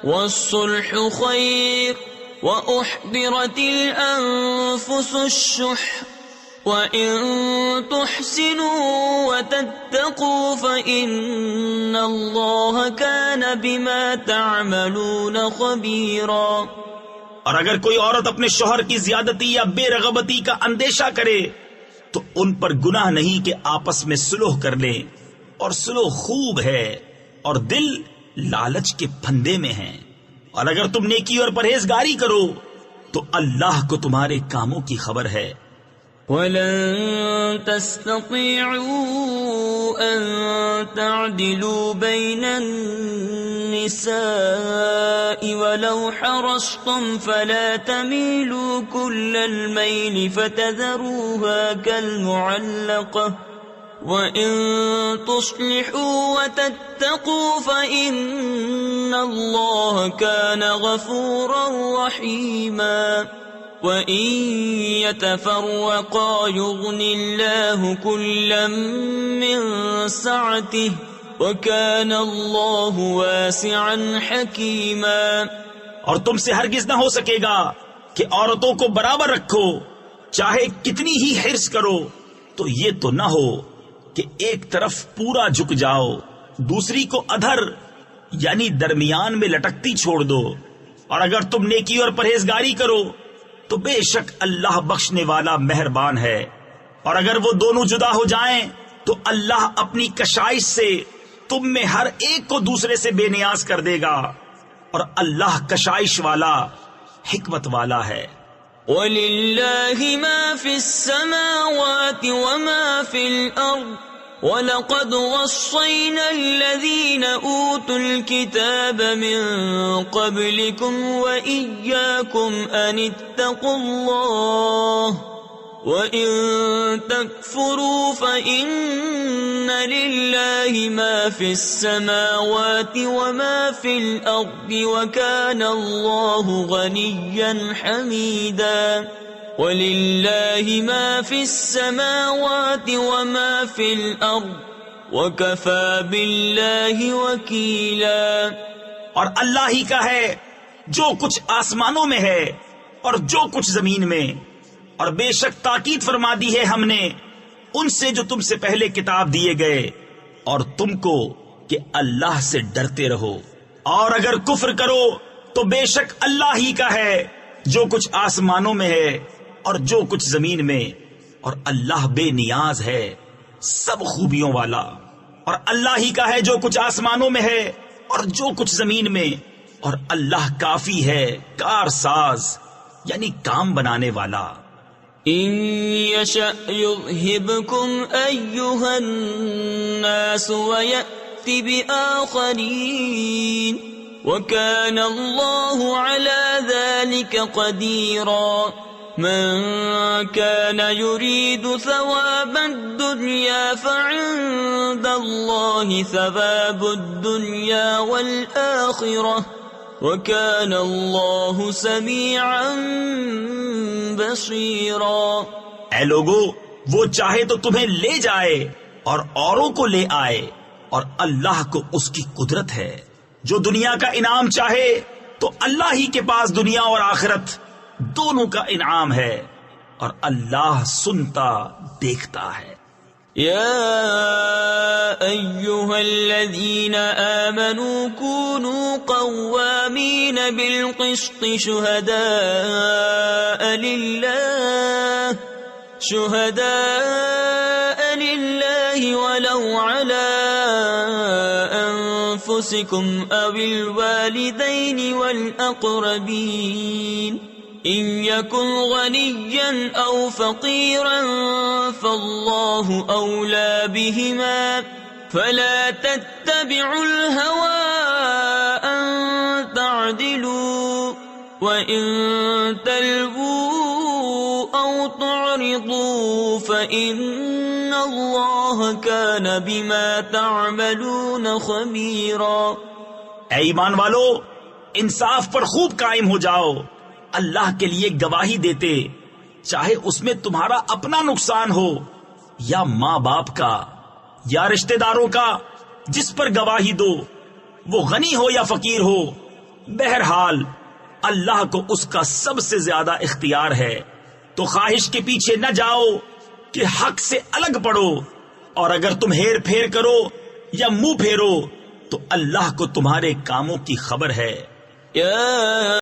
[SPEAKER 1] وَالصُّلْحُ خَيْرٌ وَأُحْضِرَتِ الْأَنفُسُ الشُّحَّ وَإِن تُحْسِنُوا وَتَتَّقُوا فَإِنَّ اللَّهَ كَانَ بِمَا تَعْمَلُونَ خَبِيرًا۔
[SPEAKER 2] اور اگر کوئی عورت اپنے شوہر کی زیادتی یا بے رغبتی کا اندیشہ کرے تو ان پر گناہ نہیں کہ آپس میں صلح کر لیں، اور صلح خوب ہے، اور دل لالچ کے پھندے میں ہیں، اور اگر تم نیکی اور پرہیزگاری کرو تو اللہ کو تمہارے کاموں کی خبر ہے۔
[SPEAKER 1] وَلَن تَسْتَطِيعُوا أَن تَعْدِلُوا بَيْنَ النِّسَاءِ وَلَوْ حَرَصْتُمْ فَلَا تَمِيلُوا كُلَّ الْمَيْلِ فَتَذَرُوهَا كَالْمُعَلَّقَةِ وَإِن تُصْلِحُوا وَتَتَّقُوا فَإِنَّ اللَّهَ كَانَ غَفُورًا رَّحِيمًا۔ وَإِن يَتَفَرَّقَا يُغْنِ اللَّهُ كُلًّا مِّن سَعَتِهِ وَكَانَ اللَّهُ وَاسِعًا حَكِيمًا۔
[SPEAKER 2] اور تم سے ہرگز نہ ہو سکے گا کہ عورتوں کو برابر رکھو، چاہے کتنی ہی حرص کرو، تو یہ تو نہ ہو کہ ایک طرف پورا جھک جاؤ، دوسری کو ادھر یعنی درمیان میں لٹکتی چھوڑ دو، اور اگر تم نیکی اور پرہیزگاری کرو تو بے شک اللہ بخشنے والا مہربان ہے۔ اور اگر وہ دونوں جدا ہو جائیں تو اللہ اپنی کشائش سے تم میں ہر ایک کو دوسرے سے بے نیاز کر دے گا، اور اللہ کشائش والا حکمت والا ہے۔
[SPEAKER 1] وَلِلَّهِ مَا فِي السَّمَاوَاتِ وَمَا فِي الْأَرْضِ وَلَقَدْ وَصَّيْنَا الَّذِينَ أُوتُوا الْكِتَابَ مِن قَبْلِكُمْ وَإِيَّاكُمْ أَنِ اتَّقُوا اللَّهَ وَإِن تَكْفُرُوا فَإِنَّ لِلَّهِ مَا فِي السَّمَاوَاتِ وَمَا فِي الْأَرْضِ وَكَانَ اللَّهُ غَنِيًّا حَمِيدًا۔ وَلِلَّهِ مَا فِي السَّمَاوَاتِ وَمَا فِي الْأَرْضِ وَكَفَى بِاللَّهِ وَكِيلًا۔
[SPEAKER 2] اور اللہ ہی کا ہے جو کچھ آسمانوں میں ہے اور جو کچھ زمین میں، اور بے شک تاکید فرما دی ہے ہم نے ان سے جو تم سے پہلے کتاب دیے گئے، اور تم کو کہ اللہ سے ڈرتے رہو، اور اگر کفر کرو تو بے شک اللہ ہی کا ہے جو کچھ آسمانوں میں ہے اور جو کچھ زمین میں، اور اللہ بے نیاز ہے سب خوبیوں والا، اور اللہ ہی کا ہے جو کچھ آسمانوں میں ہے اور جو کچھ زمین میں، اور اللہ کافی ہے کار ساز یعنی کام بنانے والا۔
[SPEAKER 1] إن يشأ يذهبكم أيها الناس ويأت بآخرين وكان الله على ذلك قديرا من كان يريد ثواب الدنيا فعند الله ثواب الدنيا والآخرة وَكَانَ اللَّهُ سَمِيعًا بَصِيرًا۔
[SPEAKER 2] اے لوگو، وہ چاہے تو تمہیں لے جائے اور اوروں کو لے آئے، اور اللہ کو اس کی قدرت ہے۔ جو دنیا کا انعام چاہے تو اللہ ہی کے پاس دنیا اور آخرت دونوں کا انعام ہے، اور اللہ سنتا دیکھتا ہے۔
[SPEAKER 1] يا أيها الذين آمنوا كونوا قوامين بالقسط شهداء لله ولو على أنفسكم أو الوالدين والأقربين إن يكن غنيا أو فقيرا فالله أولى بهما فلا تتبعوا الهوى أن تعدلوا وإن تلووا أو تعرضوا فإن الله كان بما تعملون خبيرا۔
[SPEAKER 2] اے ایمان والو، انصاف پر خوب قائم ہو جاؤ، اللہ کے لیے گواہی دیتے، چاہے اس میں تمہارا اپنا نقصان ہو یا ماں باپ کا یا رشتہ داروں کا جس پر گواہی دو، وہ غنی ہو یا فقیر ہو، بہرحال اللہ کو اس کا سب سے زیادہ اختیار ہے۔ تو خواہش کے پیچھے نہ جاؤ کہ حق سے الگ پڑو، اور اگر تم ہیر پھیر کرو یا منہ پھیرو تو اللہ کو تمہارے کاموں کی خبر ہے۔